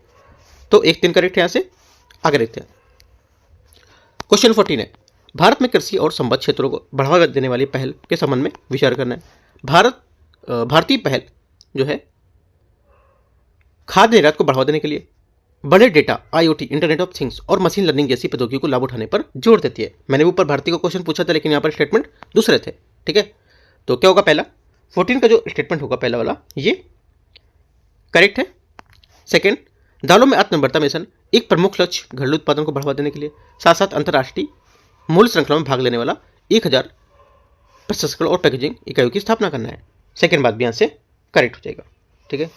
तो 1 3 करेक्ट है। यहाँ से आगे देखते हैं। क्वेश्चन 14 है, भारत में कृषि और संबद्ध क्षेत्रों को बढ़ावा देने वाली पहल के संबंध में विचार करना है। भारतीय पहल जो है खाद्य निर्यात को बढ़ावा देने के लिए बड़े data, IoT, internet of things और मशीन लर्निंग जैसी प्रौद्योगिकी को लाभ उठाने पर जोर देती है। मैंने ऊपर भारतीय को क्वेश्चन पूछा था, लेकिन यहाँ पर स्टेटमेंट दूसरे थे, ठीक है। तो क्या होगा? पहला 14 का जो स्टेटमेंट होगा पहला वाला ये करेक्ट है। सेकेंड, दालों में आत्मनिर्भरता मिशन एक प्रमुख लक्ष्य घरेलू उत्पादन को बढ़ावा देने के लिए साथ साथ अंतर्राष्ट्रीय मूल्य श्रृंखला में भाग लेने वाला 1000 प्रसंस्करण और पैकेजिंग इकाइयों की स्थापना करना है। सेकेंड बात भी यहाँ से करेक्ट हो जाएगा, ठीक है।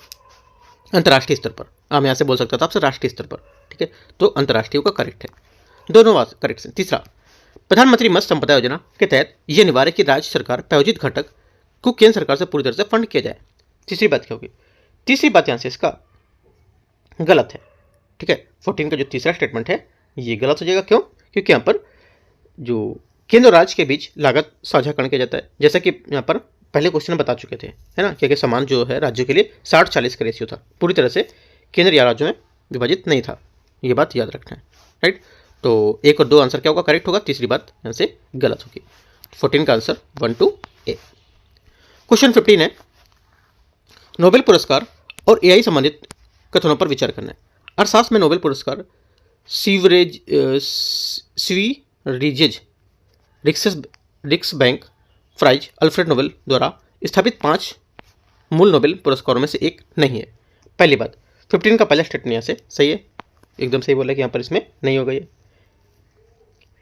अंतर्राष्ट्रीय स्तर पर, हम यहाँ से बोल सकता था आपसे राष्ट्रीय स्तर पर, ठीक है। तो अंतर्राष्ट्रीय का करेक्ट है, दोनों बात करेक्ट है। तीसरा, प्रधानमंत्री मत्स्य संपदा योजना के तहत यह अनिवार्य कि राज्य सरकार प्रायोजित घटक को केंद्र सरकार से पूरी तरह से फंड किया जाए। तीसरी बात क्या होगी? तीसरी बात यहाँ से इसका गलत है, ठीक है। 14 का जो तीसरा स्टेटमेंट है ये गलत हो जाएगा। क्यों? क्योंकि यहाँ पर जो केंद्र और राज्य के बीच लागत साझाकरण किया जाता है, जैसा कि यहाँ पर पहले क्वेश्चन में बता चुके थे, है ना, क्योंकि सामान जो है राज्यों के लिए 60-40 का रेशियो था, पूरी तरह से केंद्र या राज्यों में विभाजित नहीं था। ये बात याद रखना है, राइट। तो 1 और 2 आंसर क्या होगा? करेक्ट होगा। तीसरी बात यहाँ से गलत होगी। 14 का आंसर 1 2 ए। क्वेश्चन 15 है, नोबेल पुरस्कार और एआई संबंधित कथनों पर विचार करना है। अर्थशास्त्र में नोबेल पुरस्कार स्वीरिजेज रिक्सबैंक प्राइज अल्फ्रेड नोबेल द्वारा स्थापित 5 मूल नोबेल पुरस्कारों में से एक नहीं है। पहली बात, 15 का पहला स्टेटमेंट यहाँ से सही है, एकदम सही बोला कि यहाँ पर इसमें नहीं होगा ये,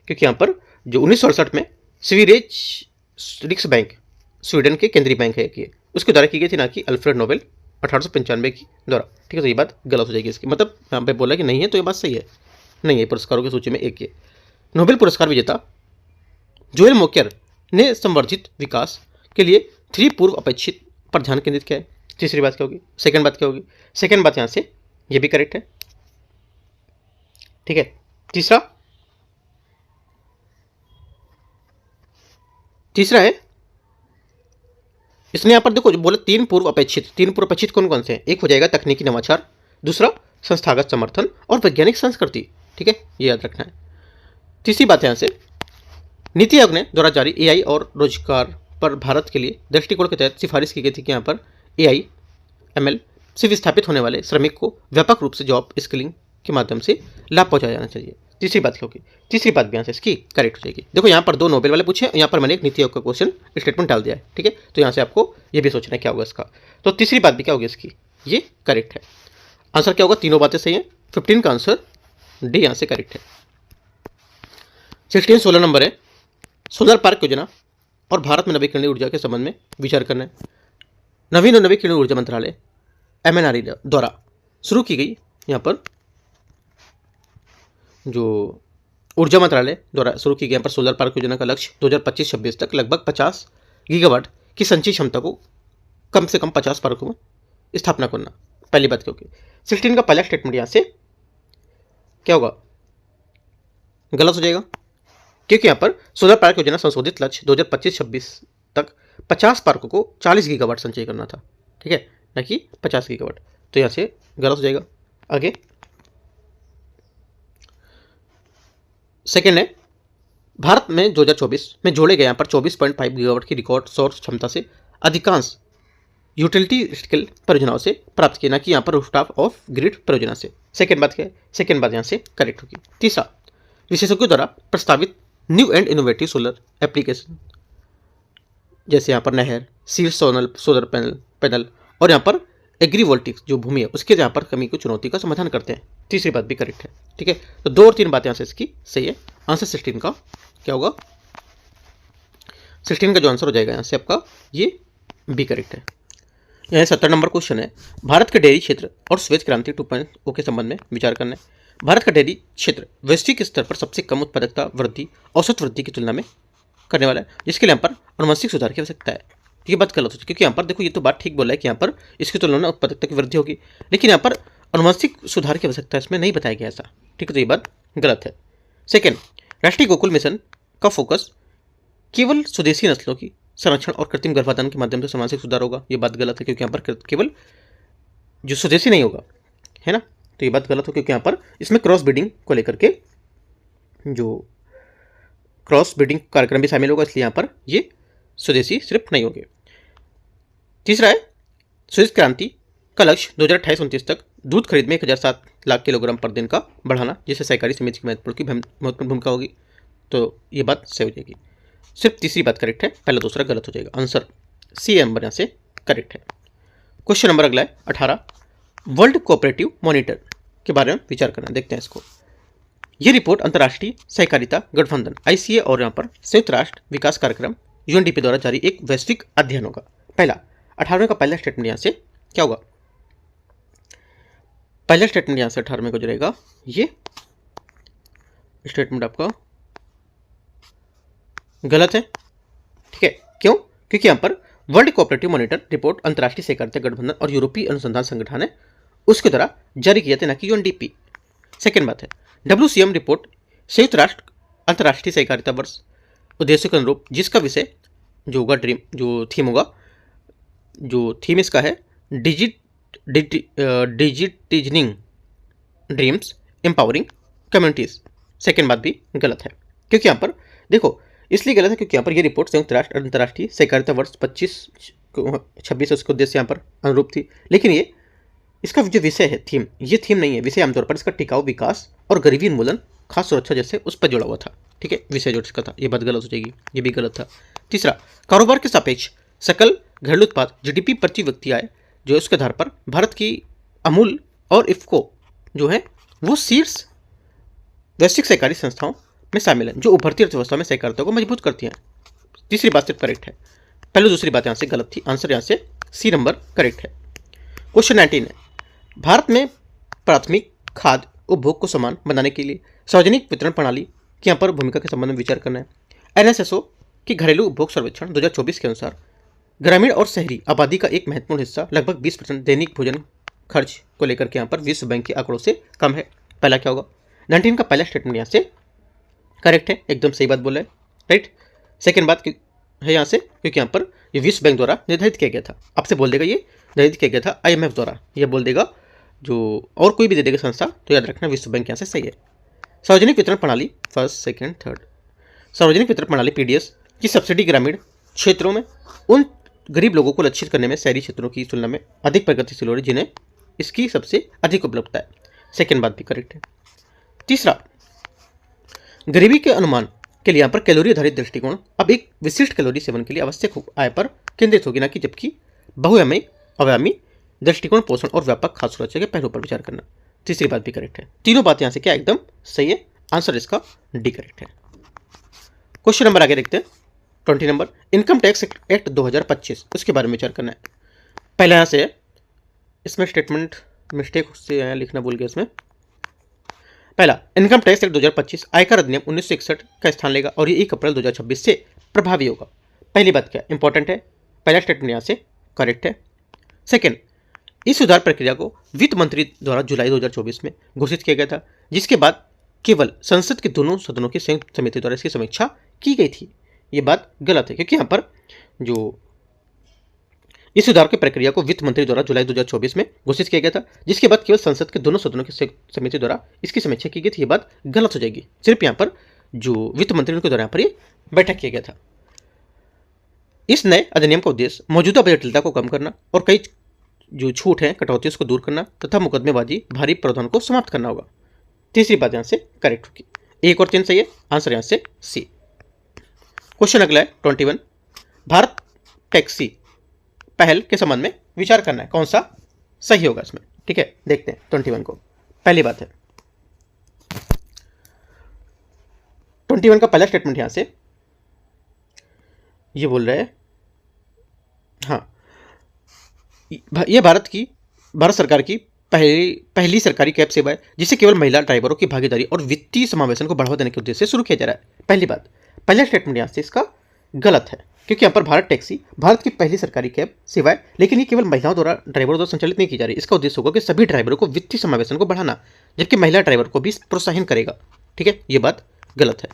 क्योंकि यहाँ पर जो 1968 में स्वीरिज रिक्सबैंक स्वीडन के केंद्रीय बैंक है कि उसके द्वारा की गई थी, ना कि अल्फ्रेड नोबेल 1895 की द्वारा, ठीक है। तो ये बात गलत हो जाएगी इसकी, मतलब यहाँ पे बोला कि नहीं है, तो ये बात सही है, नहीं है पुरस्कारों की सूची में एक है। नोबेल पुरस्कार विजेता जोएल मोकेर ने संवर्धित विकास के लिए 3 पूर्व अपेक्षित पर ध्यान केंद्रित किया है। तीसरी बात क्या होगी? सेकंड बात क्या होगी? सेकंड बात यहाँ से ये भी करेक्ट है, ठीक है। तीसरा है, इसने यहाँ पर देखो जो बोले 3 पूर्व अपेक्षित कौन कौन से हैं? एक हो जाएगा तकनीकी नवाचार, दूसरा संस्थागत समर्थन और वैज्ञानिक संस्कृति, ठीक है, ये याद रखना है। तीसरी बात यहाँ से, नीति आयोग ने द्वारा जारी एआई और रोजगार पर भारत के लिए दृष्टिकोण के तहत सिफारिश की गई थी कि यहाँ पर एआई एमएल से विस्थापित होने वाले श्रमिक को व्यापक रूप से जॉब स्किलिंग के माध्यम से लाभ पहुंचाया जाना चाहिए। तीसरी बात क्या होगी? तीसरी बात भी यहाँ से इसकी करेक्ट हो जाएगी। देखो यहाँ पर 2 नोबेल वाले पूछे, यहाँ पर मैंने एक नीति आयोग का क्वेश्चन स्टेटमेंट डाल दिया है, ठीक है। तो यहाँ से आपको ये भी सोचना है क्या होगा इसका। तो तीसरी बात भी क्या होगी इसकी, ये करेक्ट है। आंसर क्या होगा? तीनों बातें सही है। 15 का आंसर डी यहाँ से करेक्ट है। 16 16 नंबर है, सोलर पार्क योजना और भारत में नवीकरणीय ऊर्जा के संबंध में विचार करना है। नवीन और नवीकरणीय ऊर्जा मंत्रालय MNRE द्वारा शुरू की गई, यहाँ पर जो ऊर्जा मंत्रालय द्वारा शुरू की गई यहाँ पर सोलर पार्क योजना का लक्ष्य 2025-26 तक लगभग 50 गीगावाट की संचयी क्षमता को कम से कम 50 पार्कों में स्थापना करना। पहली बात क्या होगी? 16 का पहला स्टेटमेंट यहाँ से क्या होगा? गलत हो जाएगा, क्योंकि यहाँ पर सोलर पार्क योजना संशोधित लक्ष्य 2025-26 तक 50 पार्कों को 40 गीगावाट संचय करना था, ठीक है, न कि 50 गीगावाट। तो यहाँ से गलत हो जाएगा। आगे सेकेंड है, भारत में 2024 में जोड़े गए यहाँ पर 24.5 गीगावाट की रिकॉर्ड सौर क्षमता से अधिकांश यूटिलिटी स्केल परियोजनाओं से प्राप्त किया, ना कि यहाँ पर रूफटॉप ऑफ ग्रिड परियोजना से। सेकेंड बात क्या है? सेकेंड बात यहाँ से करेक्ट होगी। तीसरा, विशेषज्ञों द्वारा प्रस्तावित new and innovative solar application, जैसे यहाँ पर नहर, शीर्ष सोलर पैनल और यहाँ पर एग्रीवोल्टिक्स जो भूमि है उसके यहाँ पर कमी को चुनौती का समाधान करते हैं। तीसरी बात भी करेक्ट है, ठीक है। तो 2 और 3 बातें यहाँ से इसकी सही है। आंसर 16 का क्या होगा? 16 का जो आंसर हो जाएगा यहाँ से आपका ये बी करेक्ट है। यहाँ 70 नंबर क्वेश्चन है, भारत के डेयरी क्षेत्र और श्वेत क्रांति 2.0 के संबंध में विचार करना है। भारत का डेयरी क्षेत्र वैश्विक स्तर पर सबसे कम उत्पादकता वृद्धि औसत वृद्धि की तुलना में करने वाला है, जिसके लिए यहाँ पर अनुवांशिक सुधार की आवश्यकता है। ये बात गलत हो, क्योंकि यहाँ पर देखो ये तो बात ठीक बोला है कि यहाँ पर इसकी तुलना में उत्पादकता की वृद्धि होगी, लेकिन यहाँ पर अनुवांशिक सुधार की आवश्यकता इसमें नहीं बताया गया ऐसा, ठीक है। तो ये बात गलत है। सेकेंड, राष्ट्रीय गोकुल मिशन का फोकस केवल स्वदेशी नस्लों की संरक्षण और कृत्रिम गर्भाधान के माध्यम से अनुवांशिक सुधार होगा। ये बात गलत है, क्योंकि यहाँ पर केवल जो स्वदेशी नहीं होगा, है ना। तो ये बात गलत हो, क्योंकि यहाँ पर इसमें क्रॉस ब्रीडिंग को लेकर के जो क्रॉस ब्रीडिंग कार्यक्रम भी शामिल होगा, इसलिए यहाँ पर ये स्वदेशी सिर्फ नहीं होंगे। तीसरा है, श्वेत क्रांति का लक्ष्य 2028-29 तक दूध खरीद में 1007 लाख किलोग्राम पर दिन का बढ़ाना, जिससे सहकारी समिति की महत्वपूर्ण भूमिका होगी। तो ये बात सही हो जाएगी। सिर्फ तीसरी बात करेक्ट है, पहला दूसरा गलत हो जाएगा। आंसर सी नंबर यहाँ से करेक्ट है। क्वेश्चन नंबर अगला है 18, वर्ल्ड कोऑपरेटिव मॉनिटर के बारे में विचार करना। देखते हैं इसको। ये रिपोर्ट अंतर्राष्ट्रीय सहकारिता गठबंधन ICA और यहाँ पर संयुक्त राष्ट्र विकास कार्यक्रम UNDP द्वारा जारी एक वैश्विक अध्ययन होगा। पहला 18वें का पहला स्टेटमेंट यहाँ से क्या होगा? पहला स्टेटमेंट यहाँ से 18वें को जाएगा, ये स्टेटमेंट आपका गलत है, ठीक है। क्यों? क्योंकि यहाँ पर वर्ल्ड कोऑपरेटिव मॉनिटर रिपोर्ट अंतर्राष्ट्रीय सहकारिता गठबंधन और यूरोपीय अनुसंधान संगठन है उसके द्वारा जारी किया था, ना कि UNDP। सेकेंड बात है, WCM रिपोर्ट संयुक्त राष्ट्र अंतर्राष्ट्रीय सहकारिता वर्ष उद्देश्य के अनुरूप, जिसका विषय जो होगा जो थीम होगा, जो थीम इसका है digitising dreams empowering communities. Second बात भी गलत है, क्योंकि यहाँ पर देखो इसलिए गलत है क्योंकि यहाँ पर ये रिपोर्ट संयुक्त राष्ट्र अंतर्राष्ट्रीय सहकारिता वर्ष 25-26 उसके उद्देश्य यहाँ पर अनुरूप थी, लेकिन ये इसका जो विषय है थीम, ये थीम नहीं है। विषय आमतौर पर इसका टिकाऊ विकास और गरीबी उन्मूलन, खास सुरक्षा जैसे उस पर जुड़ा हुआ था, ठीक है, विषय जो इसका था। ये बात गलत हो जाएगी, ये भी गलत था। तीसरा, कारोबार के सापेक्ष सकल घरेलू उत्पाद GDP प्रति व्यक्ति आय जो है उसके आधार पर भारत की अमूल और इफ्को जो है वो शीर्ष वैश्विक सहकारी संस्थाओं में शामिल है, जो उभरती अर्थव्यवस्था में सहकारिता को मजबूत करती हैं। तीसरी बात सिर्फ करेक्ट है, पहले दूसरी बात यहाँ से गलत थी। आंसर यहाँ से सी नंबर करेक्ट है। क्वेश्चन 19 है, भारत में प्राथमिक खाद्य उपभोग को समान बनाने के लिए सार्वजनिक वितरण प्रणाली की यहाँ पर भूमिका के संबंध में विचार करना है। NSSO की घरेलू उपभोग सर्वेक्षण 2024 के अनुसार ग्रामीण और शहरी आबादी का एक महत्वपूर्ण हिस्सा लगभग 20% दैनिक भोजन खर्च को लेकर के यहाँ पर विश्व बैंक के आंकड़ों से कम है। पहला क्या होगा? 19 का पहला स्टेटमेंट यहाँ से करेक्ट है, एकदम सही बात बोला है, राइट। सेकेंड बात है यहाँ से, क्योंकि यहाँ पर ये विश्व बैंक द्वारा निर्धारित किया गया था। आपसे बोल देगा ये निर्धारित किया गया था IMF द्वारा, ये बोल देगा जो और कोई भी दे देगा संस्था, तो याद रखना विश्व बैंक यहाँ से सही है। सार्वजनिक वितरण प्रणाली फर्स्ट, सेकंड, थर्ड। सार्वजनिक वितरण प्रणाली पीडीएस की सब्सिडी ग्रामीण क्षेत्रों में उन गरीब लोगों को लक्षित करने में शहरी क्षेत्रों की तुलना में अधिक प्रगतिशील हो रही जिन्हें इसकी सबसे अधिक उपलब्धता है। सेकंड बात भी करेक्ट है। तीसरा, गरीबी के अनुमान के लिए यहाँ पर कैलोरी आधारित दृष्टिकोण अब एक विशिष्ट कैलोरी सेवन के लिए आवश्यक आय पर केंद्रित होगी, ना कि जबकि बहुआयामी अवयामी दृष्टिकोण पोषण और व्यापक खाद्य सुरक्षा के पहलू पर विचार करना। तीसरी बात भी करेक्ट है। तीनों बात यहाँ से क्या एकदम सही है, आंसर इसका डी करेक्ट है। क्वेश्चन नंबर आगे देखते हैं 20 नंबर, इनकम टैक्स एक्ट 2025 उसके बारे में विचार करना है। पहले यहाँ से इसमें स्टेटमेंट मिस्टेक से लिखना भूल गया। इसमें पहला, इनकम टैक्स एक्ट 2025 आयकर अधिनियम 1961 का स्थान लेगा और ये 1 अप्रैल 2026 से प्रभावी होगा। पहली बात क्या इंपॉर्टेंट है, पहला स्टेटमेंट यहाँ से करेक्ट है। सेकेंड, इस सुधार प्रक्रिया को वित्त मंत्री द्वारा जुलाई 2024 में घोषित किया गया था, जिसके बाद केवल संसद के दोनों सदनों की संयुक्त समिति द्वारा इसकी समीक्षा की गई थी। ये बात गलत है, क्योंकि यहाँ पर जो इस सुधार की प्रक्रिया को वित्त मंत्री द्वारा जुलाई 2024 में घोषित किया गया था, जिसके बाद केवल संसद के दोनों सदनों की समिति द्वारा इसकी समीक्षा की गई थी। ये बात गलत हो जाएगी। सिर्फ यहाँ पर जो वित्त मंत्री उनके द्वारा यहाँ पर ये बैठक किया गया था। इस नए अधिनियम का उद्देश्य मौजूदा जटिलता को कम करना और कई जो छूट है कटौती उसको दूर करना तथा मुकदमेबाजी भारी प्रावधान को समाप्त करना होगा। तीसरी बात यहाँ से करेक्ट होगी। 1 और 3 सही है, आंसर यहाँ से सी। क्वेश्चन अगला है 21, भारत टैक्सी पहल के संबंध में विचार करना है, कौन सा सही होगा इसमें। ठीक है, देखते हैं 21 को। पहली बात है 21 का पहला स्टेटमेंट यहां से ये बोल रहा है, हाँ, ये भारत सरकार की पहली सरकारी कैब सेवा है जिसे केवल महिला ड्राइवरों की भागीदारी और वित्तीय समावेशन को बढ़ावा देने के उद्देश्य से शुरू किया जा रहा है। पहली बात, पहला स्टेटमेंट यहां से इसका गलत है, क्योंकि यहाँ पर भारत टैक्सी भारत की पहली सरकारी कैब सेवा है, लेकिन ये केवल महिलाओं द्वारा ड्राइवरों द्वारा संचालित नहीं की जा रही। इसका उद्देश्य होगा कि सभी ड्राइवरों को वित्तीय समावेशन को बढ़ाना, जबकि महिला ड्राइवर को भी प्रोत्साहन करेगा। ठीक है, ये बात गलत है।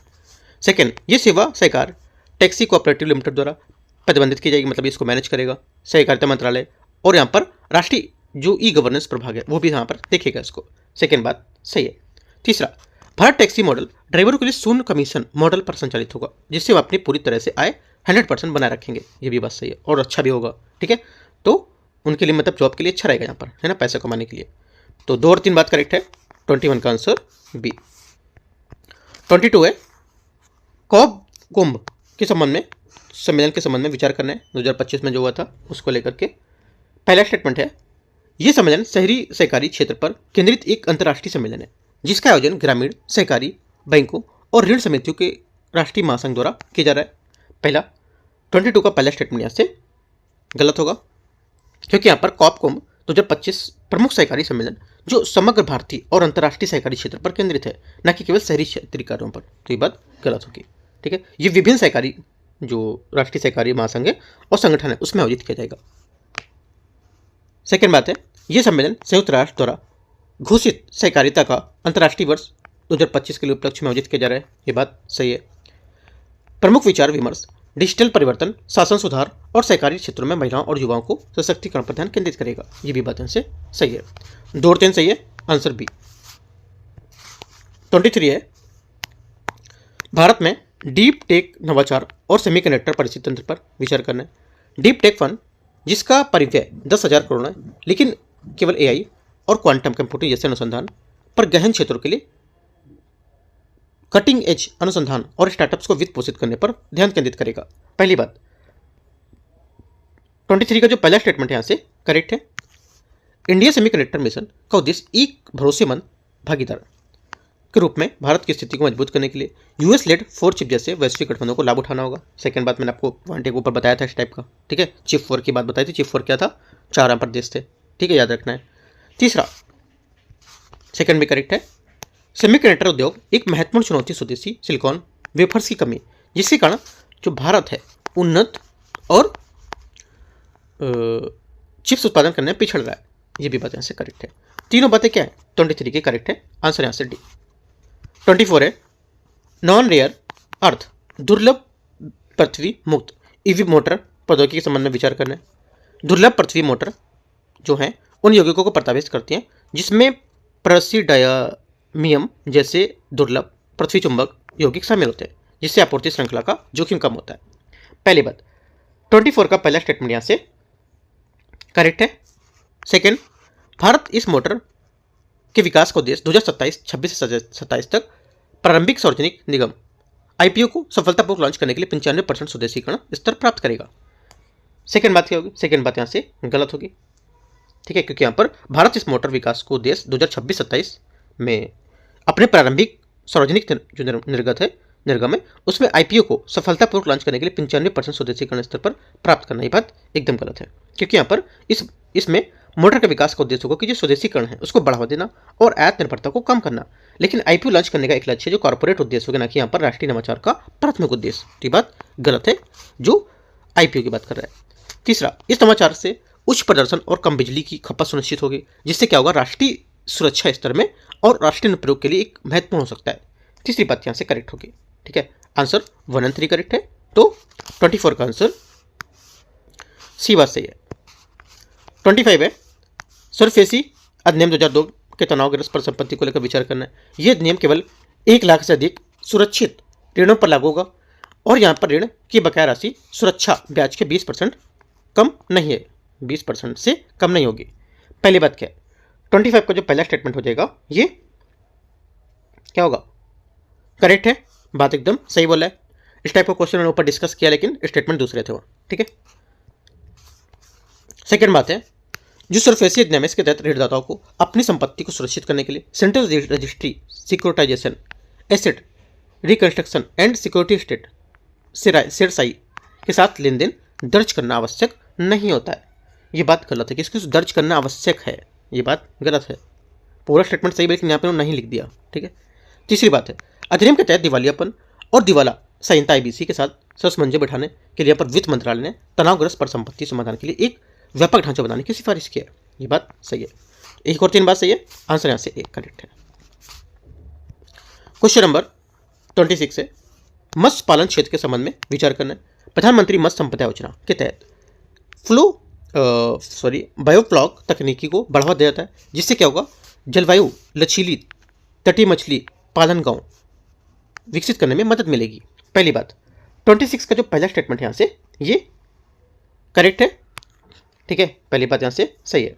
सेकेंड, ये सेवा सहकार टैक्सी कोऑपरेटिव लिमिटेड द्वारा प्रतिबंधित की जाएगी, मतलब इसको मैनेज करेगा सहकारिता मंत्रालय, और यहाँ पर राष्ट्रीय जो ई गवर्नेंस प्रभाग है वो भी यहाँ पर देखेगा इसको। सेकेंड बात सही है। तीसरा, भारत टैक्सी मॉडल ड्राइवरों के लिए शून्य कमीशन मॉडल पर संचालित होगा, जिससे वो अपनी पूरी तरह से आय 100% बनाए रखेंगे। ये भी बात सही है और अच्छा भी होगा। ठीक है, तो उनके लिए मतलब जॉब के लिए अच्छा रहेगा यहाँ पर, है ना, पैसा कमाने के लिए। तो 2 और 3 बात करेक्ट है। 21 का आंसर बी। 22 है, कॉब कुंभ के संबंध में सम्मेलन के संबंध में विचार करना है 2025 में जो हुआ था उसको लेकर के। पहला स्टेटमेंट है, यह सम्मेलन शहरी सहकारी क्षेत्र पर केंद्रित एक अंतर्राष्ट्रीय सम्मेलन है जिसका आयोजन ग्रामीण सहकारी बैंकों और ऋण समितियों के राष्ट्रीय महासंघ द्वारा किया जा रहा है। पहला 22 का पहला स्टेटमेंट यहाँ से गलत होगा, क्योंकि यहाँ पर कॉप कुंभ 2025 प्रमुख सहकारी सम्मेलन जो समग्र भारतीय और अंतर्राष्ट्रीय सहकारी क्षेत्र पर केंद्रित है, न कि केवल शहरी क्षेत्रीय कार्यों पर। तो ये बात गलत होगी। ठीक है, ये विभिन्न सहकारी जो राष्ट्रीय सहकारी महासंघ है और संगठन है उसमें आयोजित किया जाएगा। सेकेंड बात है, यह सम्मेलन संयुक्त राष्ट्र द्वारा घोषित सहकारिता का अंतर्राष्ट्रीय वर्ष 2025 के लिए उपलक्ष्य में आयोजित किया जा रहा है। ये बात सही है। प्रमुख विचार विमर्श डिजिटल परिवर्तन, शासन सुधार और सहकारी क्षेत्रों में महिलाओं और युवाओं को सशक्तिकरण पर ध्यान केंद्रित करेगा। ये भी बात से सही है। 2 और 3 सही है, आंसर बी। 23 है, भारत में डीप टेक नवाचार और सेमीकंडक्टर परिस्थिति तंत्र पर विचार करना है। डीप टेक फंड जिसका परिव्यय 10,000 करोड़ है, लेकिन केवल एआई और क्वांटम कंप्यूटिंग जैसे अनुसंधान पर गहन क्षेत्रों के लिए कटिंग एज अनुसंधान और स्टार्टअप्स को वित्त पोषित करने पर ध्यान केंद्रित करेगा। पहली बात 23 का जो पहला स्टेटमेंट है यहाँ से करेक्ट है। इंडिया सेमीकंडक्टर मिशन का उद्देश्य एक भरोसेमंद भागीदार के रूप में भारत की स्थिति को मजबूत करने के लिए यूएस लेड 4 चिप जैसे वैश्विक गठबंधनों को लाभ उठाना होगा। सेकंड बात मैंने आपको पॉइंट के ऊपर बताया था इस टाइप का। ठीक है, चिप 4 की बात बताई थी। चिप 4 क्या था, 4 अपर देश थे। ठीक है, याद रखना है। तीसरा सेकंड भी करेक्ट है। सेमीकंडक्टर उद्योग एक महत्वपूर्ण चुनौती स्वदेशी सिलिकॉन वेफर्स की कमी, जिसके कारण जो भारत है उन्नत और चिप्स उत्पादन करने में पिछड़ रहा है। ये भी बात यहाँ से करेक्ट है। तीनों बातें क्या है, 23 के करेक्ट है, आंसर यहाँ से डी। 24 है, नॉन रेयर अर्थ दुर्लभ पृथ्वी मुक्त ईवी मोटर प्रौद्योगिकी के संबंध में विचार करना है। दुर्लभ पृथ्वी मोटर जो है उन यौगिकों को प्रत्याविष्ट करती हैं जिसमें नियम जैसे दुर्लभ पृथ्वी चुंबक यौगिक शामिल होते हैं, जिससे आपूर्ति श्रृंखला का जोखिम कम होता है। पहली बात, 24 का पहला स्टेटमेंट यहाँ से करेक्ट है। सेकेंड, भारत इस मोटर के विकास का उद्देश्य 2026 से 27 तक प्रारंभिक सार्वजनिक निगम आईपीओ को सफलतापूर्वक लॉन्च करने के लिए 95% स्वदेशीकरण स्तर प्राप्त करेगा। सेकेंड बात क्या होगी? सेकेंड बात यहाँ से गलत होगी, ठीक है, क्योंकि यहाँ पर भारत इस मोटर विकास को उद्देश्य 2026-27 में अपने प्रारंभिक सार्वजनिक जो निर्गत है निर्गम है उसमें आईपीओ को सफलतापूर्वक लॉन्च करने के लिए 95% स्वदेशीकरण स्तर पर प्राप्त करना, ये बात एकदम गलत है, क्योंकि यहाँ पर इसमें मोटर के विकास का उद्देश्य होगा कि जो स्वदेशीकरण है उसको बढ़ावा देना और आयात निर्भरता को कम करना। लेकिन आईपीओ लॉन्च करने का एक लक्ष्य जो कॉर्पोरेट उद्देश्य होगा, ना कि यहाँ पर राष्ट्रीय नवाचार का प्राथमिक उद्देश्य। तो ये बात गलत है जो आईपीओ की बात कर रहा है। तीसरा, इस नवाचार से उच्च प्रदर्शन और कम बिजली की खपत सुनिश्चित होगी, जिससे क्या होगा, राष्ट्रीय सुरक्षा स्तर में और राष्ट्रीय अनुप्रयोग के लिए एक महत्वपूर्ण हो सकता है। तीसरी बात यहाँ से करेक्ट होगी, ठीक है। आंसर 1 और 3 करेक्ट है, तो 24 का आंसर सी बात सही है। 25 है, सरफेसी अधिनियम 2002 के तनावग्रस्त पर संपत्ति को लेकर विचार करना है। यह अधिनियम केवल 1 लाख से अधिक सुरक्षित ऋणों पर लागू होगा और यहाँ पर ऋण की बकाया राशि सुरक्षा ब्याज के 20% कम नहीं है, 20% से कम नहीं होगी। पहली बात क्या है, 25 का जो पहला स्टेटमेंट हो जाएगा ये क्या होगा, करेक्ट है, बात एकदम सही बोला है। इस टाइप का क्वेश्चन मैंने ऊपर डिस्कस किया लेकिन स्टेटमेंट दूसरे थे वो, ठीक है। सेकेंड बात है, जो सरफेसी अधिनियम है इसके तहत ऋणदाताओं को अपनी संपत्ति को सुरक्षित करने के लिए central registry securitisation asset reconstruction and security state CERSAI के साथ लेन देन दर्ज करना आवश्यक नहीं होता है। ये बात गलत है कि इसको दर्ज करना आवश्यक है, ये बात गलत है। पूरा स्टेटमेंट सही लेकिन यहाँ पे नहीं लिख दिया, ठीक है। तीसरी बात है, अधिनियम के तहत दिवालियापन और दिवाला संहिता आईबीसी के साथ समन्वय बैठाने के लिए यहाँ पर वित्त मंत्रालय ने तनावग्रस्त परिसंपत्ति समाधान के लिए एक व्यापक ढांचा बनाने की सिफारिश की है, ये बात सही है। 1 और 3 बात सही है, आंसर यहाँ से 1 करेक्ट है। क्वेश्चन नंबर 26 है, मत्स्य पालन क्षेत्र के संबंध में विचार करना है। प्रधानमंत्री मत्स्य संपदा योजना के तहत बायोफ्लॉक तकनीकी को बढ़ावा दिया जाता है, जिससे क्या होगा, जलवायु लचीली तटीय मछली पालन गांव विकसित करने में मदद मिलेगी। पहली बात, 26 का जो पहला स्टेटमेंट है यहाँ से ये करेक्ट है, ठीक है, पहली बात यहाँ से सही है।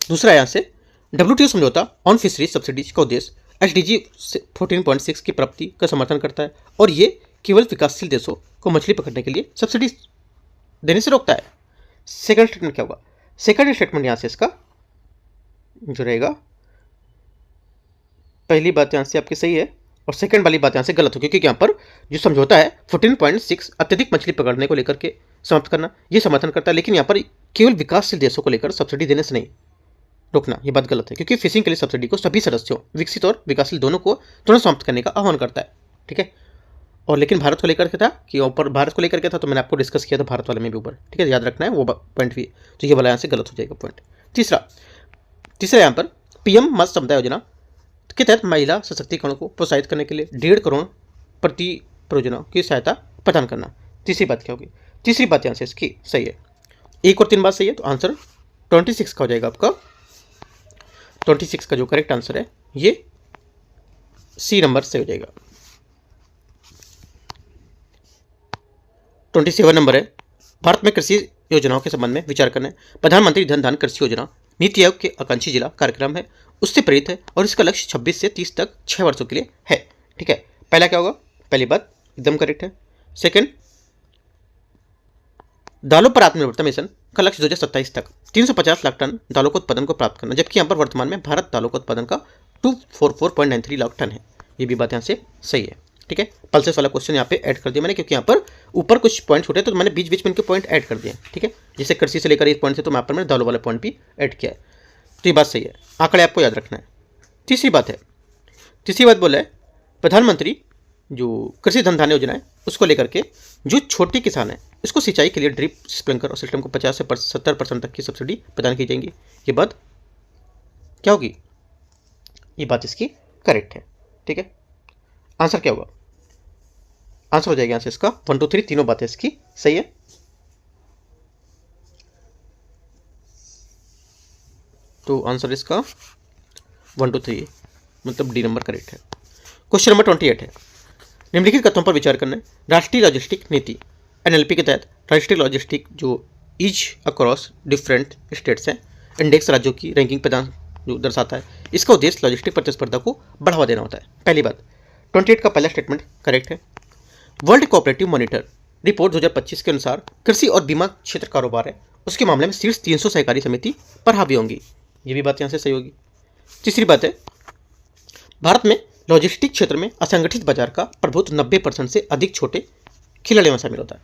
दूसरा यहाँ से WTO समझौता ऑन फिशरीज सब्सिडीज का उद्देश्य SDG 14.6 की प्राप्ति का समर्थन करता है और ये केवल विकासशील देशों को मछली पकड़ने के लिए सब्सिडी देने से रोकता है। सेकंड स्टेटमेंट क्या होगा, सेकंड स्टेटमेंट यहाँ से इसका जो रहेगा, पहली बात यहाँ से आपकी सही है और सेकंड वाली बात यहाँ से गलत होगी, क्योंकि यहाँ पर जो समझौता है 14.6 अत्यधिक मछली पकड़ने को लेकर के समाप्त करना ये समर्थन करता है, लेकिन यहाँ पर केवल विकासशील देशों को लेकर सब्सिडी देने से नहीं रोकना, ये बात गलत है, क्योंकि फिशिंग के लिए सब्सिडी को सभी सदस्यों विकसित और विकासशील दोनों को तुरंत समाप्त करने का आह्वान करता है, ठीक है। और लेकिन भारत को लेकर के था कि ऊपर भारत को लेकर के था, तो मैंने आपको डिस्कस किया था भारत वाले में भी ऊपर, ठीक है, याद रखना है वो पॉइंट भी, तो ये वाला यहाँ से गलत हो जाएगा पॉइंट। तीसरा यहाँ पर PM मत्स्य संपदा योजना के तहत महिला सशक्तिकरण को प्रोत्साहित करने के लिए 1.5 करोड़ प्रति परियोजनाओं की सहायता प्रदान करना। तीसरी बात क्या होगी, तीसरी बात यहाँ से इसकी सही है। 1 और 3 बात सही है, तो आंसर 26 का हो जाएगा आपका। 26 का जो करेक्ट आंसर है ये सी नंबर से हो जाएगा। 27 नंबर है, भारत में कृषि योजनाओं के संबंध में विचार करना है। प्रधानमंत्री धन धान्य कृषि योजना नीति आयोग के आकांक्षी जिला कार्यक्रम है, उससे प्रेरित है और इसका लक्ष्य 26 से 30 तक 6 वर्षों के लिए है, ठीक है। पहला क्या होगा, पहली बात एकदम करेक्ट है। सेकंड, दालों पर आत्मनिर्भरता मिशन का लक्ष्य 2027 तक 350 लाख टन दालों के उत्पादन को प्राप्त करना, जबकि यहाँ पर वर्तमान में भारत दालों के उत्पादन का 244.93 लाख टन है, ये भी बात यहाँ से सही है, ठीक है। पल्सेस वाला क्वेश्चन यहाँ पे ऐड कर दिया मैंने, क्योंकि यहाँ पर ऊपर कुछ पॉइंट छूटे तो मैंने बीच बीच में इनके पॉइंट ऐड कर दिए, ठीक है। जैसे कृषि से लेकर इस पॉइंट से तो यहाँ पर मैंने दालों वाला पॉइंट भी ऐड किया है, तो ये बात सही है, आंकड़े आपको याद रखना है। तीसरी बात बोला है, प्रधानमंत्री जो कृषि धन धान्य योजना है उसको लेकर के जो छोटे किसान है इसको सिंचाई के लिए ड्रिप स्प्रिंकलर और सिस्टम को 50 से 70% तक की सब्सिडी प्रदान की जाएंगी। ये बात क्या होगी, ये बात इसकी करेक्ट है, ठीक है। आंसर क्या होगा, आंसर हो जाएगा यहाँ से इसका 1 2 3 तीनों बातें इसकी सही है। तो आंसर इसका 1 2 3 मतलब डी नंबर करेक्ट है। क्वेश्चन नंबर 28 है, निम्नलिखित कथनों पर विचार करना है। राष्ट्रीय लॉजिस्टिक नीति एनएलपी के तहत राष्ट्रीय लॉजिस्टिक जो ईच अक्रॉस डिफरेंट स्टेट्स है, इंडेक्स राज्यों की रैंकिंग प्रदान जो दर्शाता है, इसका उद्देश्य लॉजिस्टिक प्रतिस्पर्धा को बढ़ावा देना होता है। पहली बात, 28 का पहला स्टेटमेंट करेक्ट है। वर्ल्ड कोऑपरेटिव मॉनिटर रिपोर्ट 2025 के अनुसार कृषि और बीमा क्षेत्र कारोबार है उसके मामले में शीर्ष 300 सहकारी समिति पर हावी होंगी, ये भी बात यहाँ से सही होगी। तीसरी बात है, भारत में लॉजिस्टिक क्षेत्र में असंगठित बाजार का प्रभुत्व 90% से अधिक छोटे खिलाड़ियों में शामिल होता है।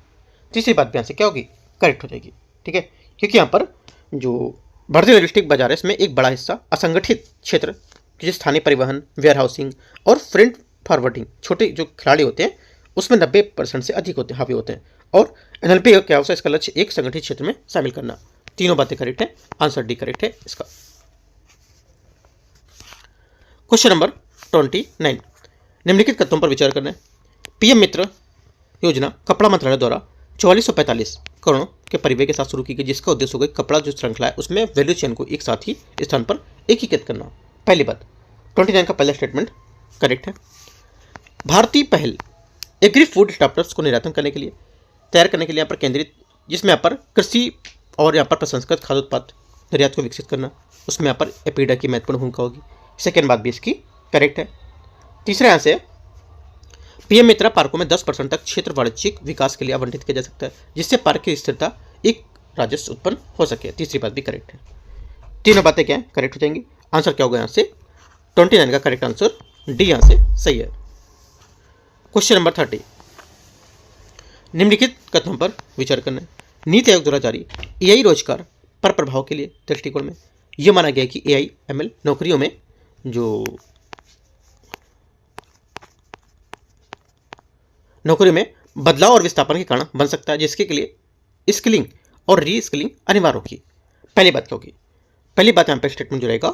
तीसरी बात भी यहाँ से क्या होगी, करेक्ट हो जाएगी। ठीक है, क्योंकि यहाँ पर जो भारतीय लॉजिस्टिक बाजार है इसमें एक बड़ा हिस्सा असंगठित क्षेत्र जैसे स्थानीय परिवहन, वेयर हाउसिंग और फ्रेट फॉरवर्डिंग छोटे जो खिलाड़ी होते हैं उसमें 90% से अधिक होते हावी होते हैं। और एनएलपी क्या होता है, इसका लक्ष्य एक संगठित क्षेत्र में शामिल करना। तीनों बातें करेक्ट है, आंसर डी करेक्ट है इसका। क्वेश्चन नंबर 29, निम्नलिखित कथनों पर विचार करना है। पीएम मित्र योजना कपड़ा मंत्रालय द्वारा 4445 करोड़ के परिव्यय के साथ शुरू की गई, जिसका उद्देश्य होगा कपड़ा जो श्रृंखला है उसमें वैल्यू चेन को एक साथ ही स्थान पर एकीकृत करना। पहली बात, 29 का पहला स्टेटमेंट करेक्ट है। भारतीय पहल एग्री फूड स्टार्टअप्स को निर्यातन करने के लिए तैयार करने के लिए यहाँ पर केंद्रित, जिसमें यहाँ पर कृषि और यहाँ पर प्रसंस्कृत खाद्य उत्पाद निर्यात को विकसित करना, उसमें यहाँ पर एपीडा की महत्वपूर्ण भूमिका होगी। सेकेंड बात भी इसकी करेक्ट है। तीसरा यहाँ से पीएम मित्रा पार्कों में 10% तक क्षेत्र वाणिज्यिक विकास के लिए आवंटित किया जा सकता है, जिससे पार्क की स्थिरता एक राजस्व उत्पन्न हो सके। तीसरी बात भी करेक्ट है। तीनों बातें क्या है, करेक्ट हो जाएंगी। आंसर क्या होगा यहाँ से, 29 का करेक्ट आंसर डी यहाँ से सही है। क्वेश्चन नंबर 30, निम्नलिखित कथनों पर विचार करना है। नीति आयोग द्वारा जारी एआई रोजगार पर प्रभाव के लिए दृष्टिकोण में यह माना गया कि एआई एमएल नौकरियों में बदलाव और विस्थापन के कारण बन सकता है, जिसके लिए स्किलिंग और री स्किलिंग अनिवार्य होगी। पहली बात क्या होगी, पहली बात यहाँ पे स्टेटमेंट जो रहेगा,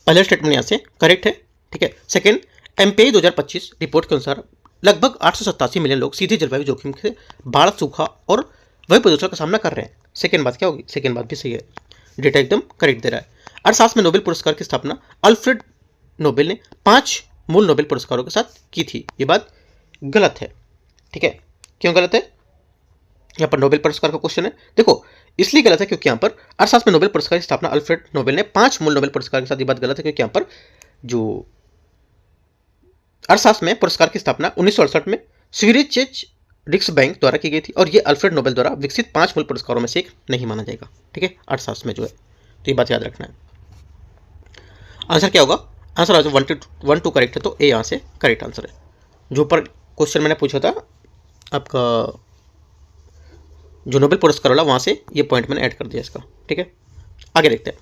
पहला स्टेटमेंट यहाँ से करेक्ट है। ठीक है। सेकंड, एमपीआई 2025 रिपोर्ट के अनुसार लगभग 887 मिलियन लोग सीधे जलवायु जोखिम से बाढ़, सूखा और वायु प्रदूषण का सामना कर रहे हैं। सेकंड बात क्या होगी, सेकंड बात भी सही है, डेटा एकदम करेक्ट दे रहा है। अर्थशास्त्र में नोबेल पुरस्कार की स्थापना अल्फ्रेड नोबेल ने 5 मूल नोबेल पुरस्कारों के साथ की थी। ये बात गलत है। ठीक है, क्यों गलत है, यहाँ पर नोबेल पुरस्कार का क्वेश्चन है। देखो इसलिए गलत है क्योंकि यहाँ पर अर्थशास्त्र में नोबेल पुरस्कार की स्थापना अल्फ्रेड नोबेल ने 5 मूल नोबेल पुरस्कार के साथ, ये बात गलत है क्योंकि यहाँ पर जो अर्थशास्त्र में पुरस्कार की स्थापना 1968 में स्वीरिच रिक्स बैंक द्वारा की गई थी और ये अल्फ्रेड नोबेल द्वारा विकसित 5 मूल पुरस्कारों में से एक नहीं माना जाएगा। ठीक है, अर्थशास्त्र में जो है, तो ये बात याद रखना है। आंसर क्या होगा, आंसर आज 1 2 करेक्ट है, तो ए यहाँ से करेक्ट आंसर है। जो ऊपर क्वेश्चन मैंने पूछा था आपका जो नोबेल पुरस्कार वाला, वहाँ से ये पॉइंट मैंने ऐड कर दिया इसका। ठीक है, आगे देखते हैं।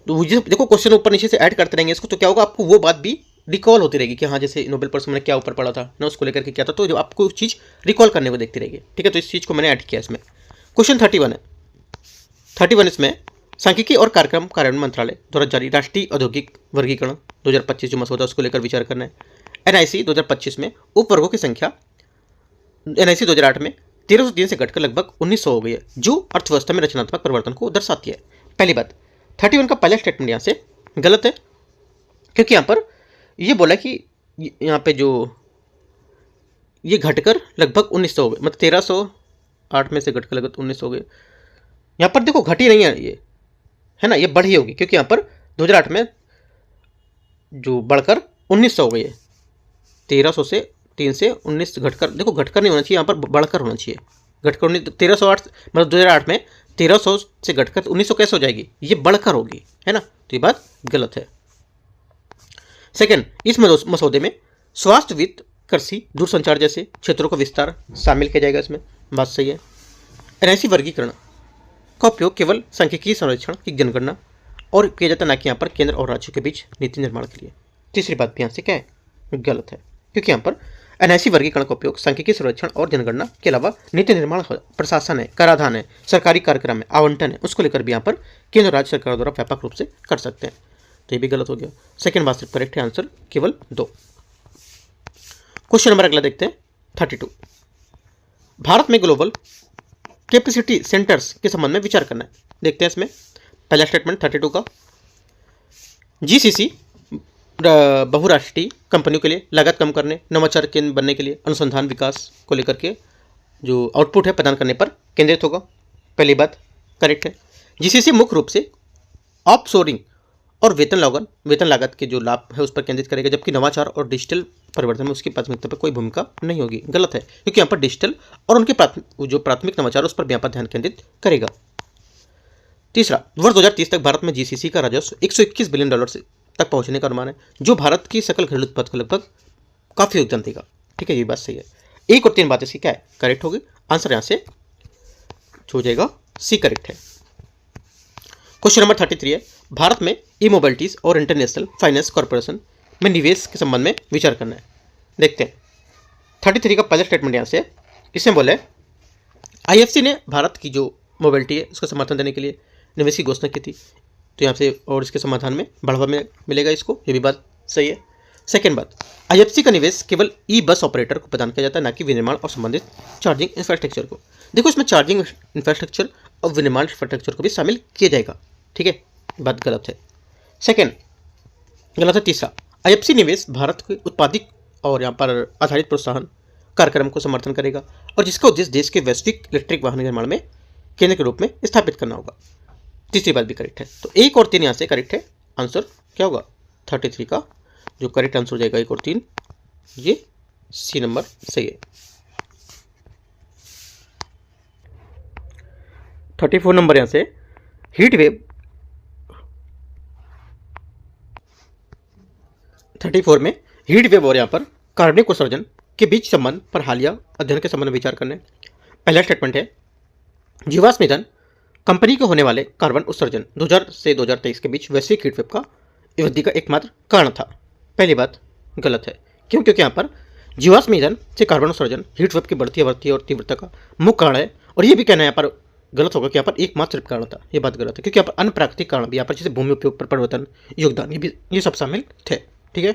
तो देखो क्वेश्चन ऊपर नीचे से ऐड करते रहेंगे इसको, तो क्या होगा, आपको वो बात भी रिकॉल होती रहेगी कि हाँ जैसे नोबेल पुरस्कार मैंने क्या ऊपर पढ़ा था ना, उसको लेकर के क्या था, तो जो आपको चीज़ रिकॉल करने को देखती रहेगी। ठीक है, तो इस चीज़ को मैंने ऐड किया इसमें। क्वेश्चन 31 है। 31 इसमें सांख्यिकी और कार्यक्रम कार्यान्वयन मंत्रालय द्वारा जारी राष्ट्रीय औद्योगिक वर्गीकरण 2025 जो मसौदा, उसको लेकर विचार करना है। एनआईसी 2025 में उपवर्गों की संख्या एनआईसी 2008 में 1303 से घटकर लगभग 1900 हो गई है, जो अर्थव्यवस्था में रचनात्मक परिवर्तन को दर्शाती है। पहली बात, 31 का पहला स्टेटमेंट यहाँ से गलत है क्योंकि यहाँ पर ये बोला कि यहाँ पे जो ये घटकर लगभग 1900 हो गए, मतलब 1308 में से घटकर लगभग 1900 हो गए। यहाँ पर देखो घटी नहीं है ये, है ना, ये बढ़ी होगी क्योंकि यहाँ पर 2008 में जो बढ़कर 1900 हो गई है। 1300 से 3 से 19 घटकर, देखो घटकर नहीं होना चाहिए, यहाँ पर बढ़कर होना चाहिए। घटकर 1308 मतलब 2008 में 1300 से घटकर 1900 कैसे हो जाएगी, ये बढ़कर होगी, है ना, तो ये बात गलत है। सेकंड, इस मसौदे में स्वास्थ्य, वित्त, कृषि, दूरसंचार जैसे क्षेत्रों का विस्तार शामिल किया जाएगा, इसमें बात सही है। एनआईसी वर्गीकरण का उपयोग केवल सांख्यिकीय सर्वेक्षण की जनगणना और किया जाता है, ना कि यहाँ पर केंद्र और राज्यों के बीच नीति निर्माण के लिए। तीसरी बात भी यहाँ से क्या है, गलत है, क्योंकि यहाँ पर एनआईसी वर्गीकरण का उपयोग सांख्यिकीय सर्वेक्षण और जनगणना के अलावा नीति निर्माण, प्रशासन है, कराधान है, सरकारी कार्यक्रम है, आवंटन है, उसको लेकर भी यहाँ पर केंद्र और राज्य सरकार द्वारा व्यापक रूप से कर सकते हैं, तो ये भी गलत हो गया। सेकेंड बात सिर्फ करेक्ट है, आंसर केवल 2। क्वेश्चन नंबर अगला देखते हैं 32। भारत में ग्लोबल कैपेसिटी सेंटर्स के संबंध में विचार करना है। देखते हैं इसमें पहला स्टेटमेंट 32 का, जीसीसी बहुराष्ट्रीय कंपनियों के लिए लागत कम करने, नवाचार केंद्र बनने के लिए अनुसंधान विकास को लेकर के जो आउटपुट है प्रदान करने पर केंद्रित होगा। पहली बात करेक्ट है। जीसीसी मुख्य रूप से ऑफशोरिंग और वेतन लागत के जो लाभ है उस पर केंद्रित करेगा, जबकि नवाचार और डिजिटल परिवर्तन में उसकी प्राथमिकता पर कोई भूमिका नहीं होगी। गलत है, क्योंकि यहाँ पर डिजिटल और उनके जो प्राथमिक नवाचार उस पर यहाँ पर ध्यान केंद्रित करेगा। तीसरा, वर्ष 2030 तक भारत में जीसीसी का राजस्व $121 बिलियन से तक पहुंचने का अनुमान है, जो भारत की सकल घरेलू उत्पाद को लगभग काफी योगदान देगा। ठीक है, ये बात सही है। 1 और 3 बातें इसकी क्या है, करेक्ट होगी। आंसर यहाँ से हो जाएगा सी, करेक्ट है। क्वेश्चन नंबर 33 है, भारत में ई मोबिलिटीज और इंटरनेशनल फाइनेंस कॉर्पोरेशन में निवेश के संबंध में विचार करना है। देखते हैं 33 का पहला स्टेटमेंट यहाँ से इसमें बोले, आईएफसी ने भारत की जो मोबिलिटी है उसका समर्थन देने के लिए निवेश की घोषणा की थी, तो यहाँ से और इसके समाधान में बढ़ावा मिलेगा इसको, ये भी बात सही है। सेकेंड बात, आईएफसी का निवेश केवल ई बस ऑपरेटर को प्रदान किया जाता है, ना कि विनिर्माण और संबंधित चार्जिंग इंफ्रास्ट्रक्चर को। देखो, इसमें चार्जिंग इंफ्रास्ट्रक्चर और विनिर्माण इंफ्रास्ट्रक्चर को भी शामिल किया जाएगा। ठीक है, बात गलत है। सेकेंड गलत है। तीसरा, आईएफसी निवेश भारत के उत्पादिक और यहाँ पर आधारित प्रोत्साहन कार्यक्रम को समर्थन करेगा, और जिसका उद्देश्य देश के वैश्विक इलेक्ट्रिक वाहन निर्माण में केंद्र के रूप में स्थापित करना होगा। तीसरी बात भी करेक्ट है, तो 1 और 3 यहाँ से करेक्ट है। आंसर क्या होगा 33 का जो करेक्ट आंसर हो जाएगा 1 और 3, ये सी नंबर सही है। 34 नंबर यहाँ से हीट वेव 34 में हीट वेव और यहाँ पर कार्बनिक उत्सर्जन के बीच संबंध पर हालिया अध्ययन के संबंध में विचार करने। पहला स्टेटमेंट है, जीवाश्म ईंधन कंपनी के होने वाले कार्बन उत्सर्जन 2000 से 2023 के बीच वैश्विक हीट वेव का वृद्धि का एकमात्र कारण था। पहली बात गलत है, क्यों? क्योंकि यहाँ पर जीवाश्म ईंधन से कार्बन उत्सर्जन हीट वेव की बढ़ती आवृत्ति और तीव्रता का मुख्य कारण है, और ये भी कहना यहाँ पर गलत होगा कि यहाँ पर एकमात्र कारण था। ये बात गलत है, क्योंकि यहाँ पर अन्य प्राकृतिक कारण भी यहाँ पर जैसे भूमि उपयोग पर परिवर्तन, योगदान, ये सब शामिल थे। ठीक है,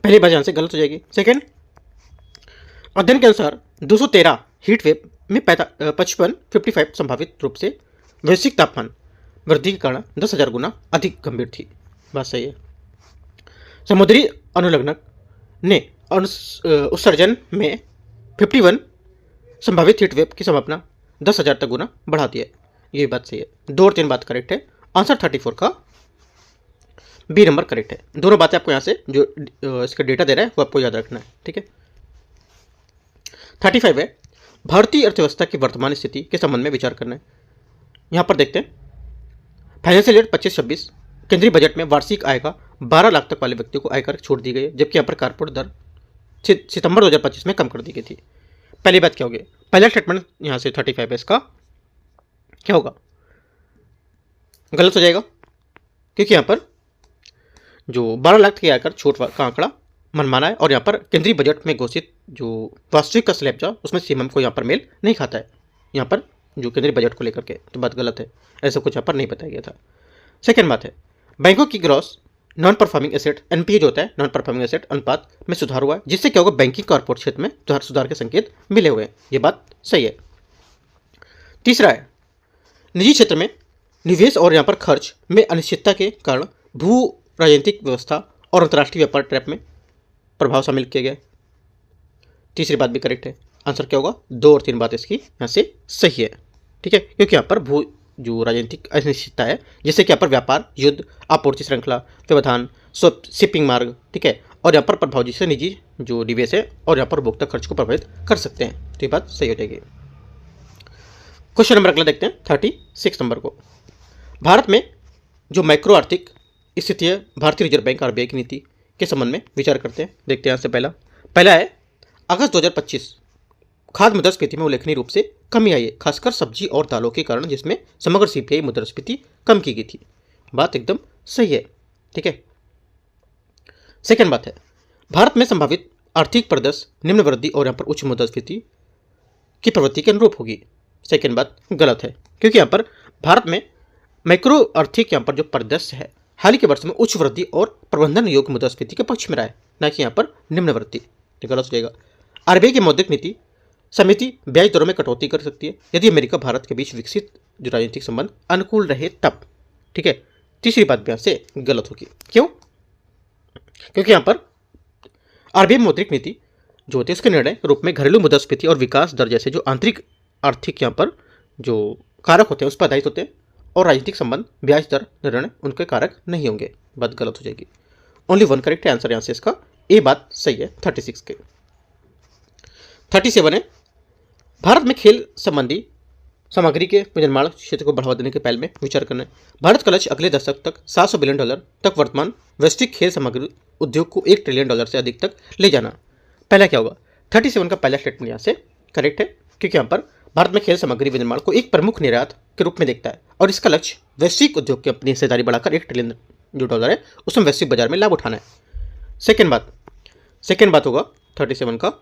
पहली बात यहाँ से गलत हो जाएगी। सेकेंड, अध्ययन के अनुसार 213 हीट वेव में 55 संभावित रूप से वैश्विक तापमान वृद्धि के कारण 10,000 गुना अधिक गंभीर थी। बात सही है। समुद्री अनुलग्नक ने उत्सर्जन में 51 संभावित हीट वेव की संभावना 10,000 तक गुना बढ़ा दी है। ये बात सही है। 2 और 3 बात करेक्ट है। आंसर 34 का बी नंबर करेक्ट है। दोनों बातें आपको यहाँ से जो इसका डेटा दे रहा है वो आपको याद रखना है। ठीक है, 35 है, भारतीय अर्थव्यवस्था की वर्तमान स्थिति के संबंध में विचार करना है। यहाँ पर देखते हैं, फाइनेंशियल ईयर 25-26 केंद्रीय बजट में वार्षिक आय का 12 लाख तक वाले व्यक्तियों को आयकर छूट दी गई है, जबकि यहाँ पर कारपोरेट दर सितंबर 2025 में कम कर दी गई थी। पहली बात क्या होगी, पहला स्टेटमेंट यहाँ से 35 है, इसका क्या होगा, गलत हो जाएगा, क्योंकि यहाँ पर जो 12 लाख की आयकर छूट का आंकड़ा मनमाना है, और यहाँ पर केंद्रीय बजट में घोषित जो वास्तविक का स्लैब था उसमें सीएम को यहाँ पर मेल नहीं खाता है, यहाँ पर जो केंद्रीय बजट को लेकर के, तो बात गलत है, ऐसा कुछ यहाँ पर नहीं बताया गया था। सेकेंड बात है, बैंकों की gross non performing asset NPA जो होता है नॉन परफॉर्मिंग एसेट अनुपात में सुधार हुआ है, जिससे क्या होगा, बैंकिंग कॉर्पोरेट क्षेत्र में सुधार के संकेत मिले हुए हैं। ये बात सही है। तीसरा है, निजी क्षेत्र में निवेश और यहाँ पर खर्च में अनिश्चितता के कारण भू राजनीतिक व्यवस्था और अंतर्राष्ट्रीय व्यापार ट्रैप में प्रभाव शामिल किए गए। तीसरी बात भी करेक्ट है। आंसर क्या होगा, 2 और 3 बात इसकी यहाँ से सही है। ठीक है, क्योंकि यहाँ पर भू जो राजनीतिक अनिश्चितता है, जैसे कि यहाँ पर व्यापार, युद्ध, आपूर्ति श्रृंखला, व्यवधान, शिपिंग मार्ग, ठीक है, और यहाँ पर प्रभाव जिससे निजी जो निवेश है और यहाँ पर उपभोक्ता खर्च को प्रभावित कर सकते हैं, तो ये बात सही हो जाएगी। क्वेश्चन नंबर अगला देखते हैं 36 नंबर को। भारत में जो माइक्रो आर्थिक स्थिति है, भारतीय रिजर्व बैंक आरबीआई की नीति के संबंध में विचार करते हैं। देखते हैं यहाँ से पहला है, अगस्त 2025 खाद्य मुद्रास्फीति में उल्लेखनीय रूप से कमी आई है, खासकर सब्जी और दालों के कारण, जिसमें समग्र सीपीआई मुद्रास्फीति कम की गई थी। बात एकदम सही है। ठीक है, सेकेंड बात है, भारत में संभावित आर्थिक परिदृश्य निम्न वृद्धि और यहाँ पर उच्च मुद्रास्फीति की प्रवृत्ति के अनुरूप होगी। सेकेंड बात गलत है, क्योंकि यहाँ पर भारत में मैक्रो आर्थिक यहाँ पर जो परिदृश्य है हाल के वर्ष में उच्च वृद्धि और प्रबंधन योग्य मुद्रास्फीति के पक्ष में रहा है, न कि यहाँ पर निम्न वृद्धि। गलत हो जाएगा। आरबीआई की मौद्रिक नीति समिति ब्याज दरों में कटौती कर सकती है यदि अमेरिका भारत के बीच विकसित जो राजनीतिक संबंध अनुकूल रहे तब। ठीक है, तीसरी बात भी यहाँ से गलत होगी। क्यों? क्योंकि यहाँ पर आरबीआई मौद्रिक नीति जो होती है उसके निर्णय के रूप में घरेलू मुद्रास्फीति और विकास दर जैसे जो आंतरिक आर्थिक यहाँ पर जो कारक होते हैं उस पर आधारित होते हैं, और राजनीतिक संबंध ब्याज दर निर्णय उनके कारक नहीं होंगे। बात गलत हो जाएगी। ओनली वन करेक्ट है आंसर यहाँ से इसका ए बात सही है 36 के। 37 है, भारत में खेल संबंधी सामग्री के विनिर्माण क्षेत्र को बढ़ावा देने के पहल में विचार करना है। भारत का लक्ष्य अगले दशक तक $700 बिलियन तक वर्तमान वैश्विक खेल सामग्री उद्योग को $1 ट्रिलियन से अधिक तक ले जाना। पहला क्या होगा? 37 का पहला स्टेटमेंट यहाँ से करेक्ट है, क्योंकि यहाँ पर भारत में खेल सामग्री विनिर्माण को एक प्रमुख निर्यात के रूप में देखता है और इसका लक्ष्य वैश्विक उद्योग की अपनी हिस्सेदारी बढ़ाकर $1 ट्रिलियन जो डॉलर है उसमें वैश्विक बाजार में लाभ उठाना है। सेकेंड बात होगा 37 का,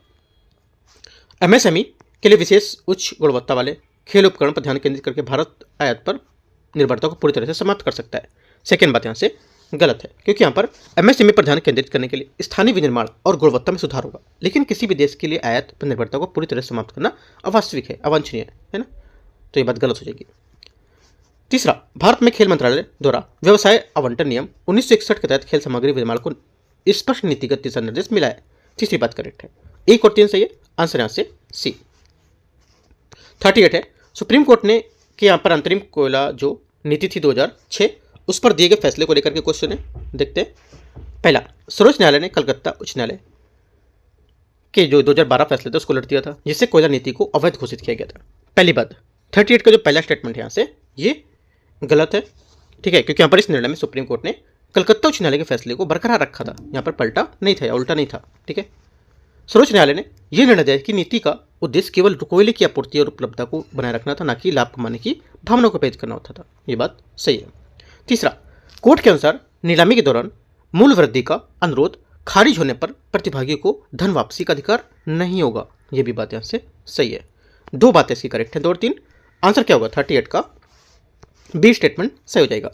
एमएसएमई के लिए विशेष उच्च गुणवत्ता वाले खेल उपकरण पर ध्यान केंद्रित करके भारत आयात पर निर्भरता को पूरी तरह से समाप्त कर सकता है। सेकेंड बात यहाँ से गलत है, क्योंकि यहाँ पर एमएसएमई पर ध्यान केंद्रित करने के लिए स्थानीय विनिर्माण और गुणवत्ता में सुधार होगा, लेकिन किसी भी देश के लिए आयात पर निर्भरता को पूरी तरह से समाप्त करना अवास्तविक है, अवांछनीय है ना, तो ये बात गलत हो जाएगी। तीसरा, भारत में खेल मंत्रालय द्वारा व्यवसाय आवंटन नियम 1961 के तहत खेल सामग्री विनिर्माण को स्पष्ट नीतिगत दिशा निर्देश मिला है। तीसरी बात करेक्ट है, 1 और 3 सही है, आंसर यहाँ से सी। 38 है, सुप्रीम कोर्ट ने कि यहाँ पर अंतरिम कोयला जो नीति थी 2006 उस पर दिए गए फैसले को लेकर के क्वेश्चन है, देखते हैं। पहला, सर्वोच्च न्यायालय ने कलकत्ता उच्च न्यायालय के जो 2012 फैसले थे उसको उलट दिया था, जिससे कोयला नीति को अवैध घोषित किया गया था। पहली बात 38 का जो पहला स्टेटमेंट है यहाँ से ये गलत है। ठीक है, क्योंकि यहाँ पर इस निर्णय में सुप्रीम कोर्ट ने कलकत्ता उच्च न्यायालय के फैसले को बरकरार रखा था, यहाँ पर पलटा नहीं था या उल्टा नहीं था। ठीक है, सर्वोच्च न्यायालय ने यह निर्णय दिया कि नीति का उद्देश्य केवल कोयले की आपूर्ति और उपलब्धता को बनाए रखना था, न कि लाभ कमाने की भावना को पेश करना होता था। ये बात सही है। तीसरा, कोर्ट के अनुसार नीलामी के दौरान मूल्य वृद्धि का अनुरोध खारिज होने पर प्रतिभागी को धन वापसी का अधिकार नहीं होगा। यह भी बात यहाँ से सही है। 2 बातें इसकी करेक्ट है, 2 और 3। आंसर क्या होगा? 38 का बी स्टेटमेंट सही हो जाएगा।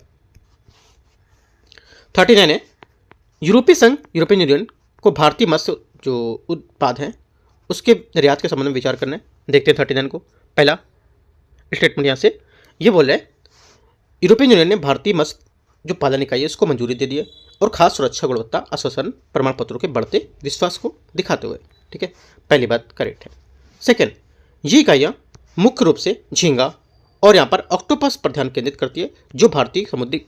39 है, यूरोपीय संघ यूरोपियन यूनियन को भारतीय मत्स्य जो उत्पाद हैं उसके निर्यात के संबंध में विचार करना है। देखते हैं 39 को। पहला स्टेटमेंट यहाँ से ये बोल रहे हैं, यूरोपियन यूनियन ने भारतीय मत्स्य जो पालन इकाई है उसको मंजूरी दे दी है और खास सुरक्षा गुणवत्ता आश्वासन प्रमाण पत्रों के बढ़ते विश्वास को दिखाते हुए। ठीक है, पहली बात करेक्ट है। सेकेंड, ये इकाइयाँ मुख्य रूप से झींगा और यहाँ पर ऑक्टोपस पर ध्यान केंद्रित करती है जो भारतीय समुद्री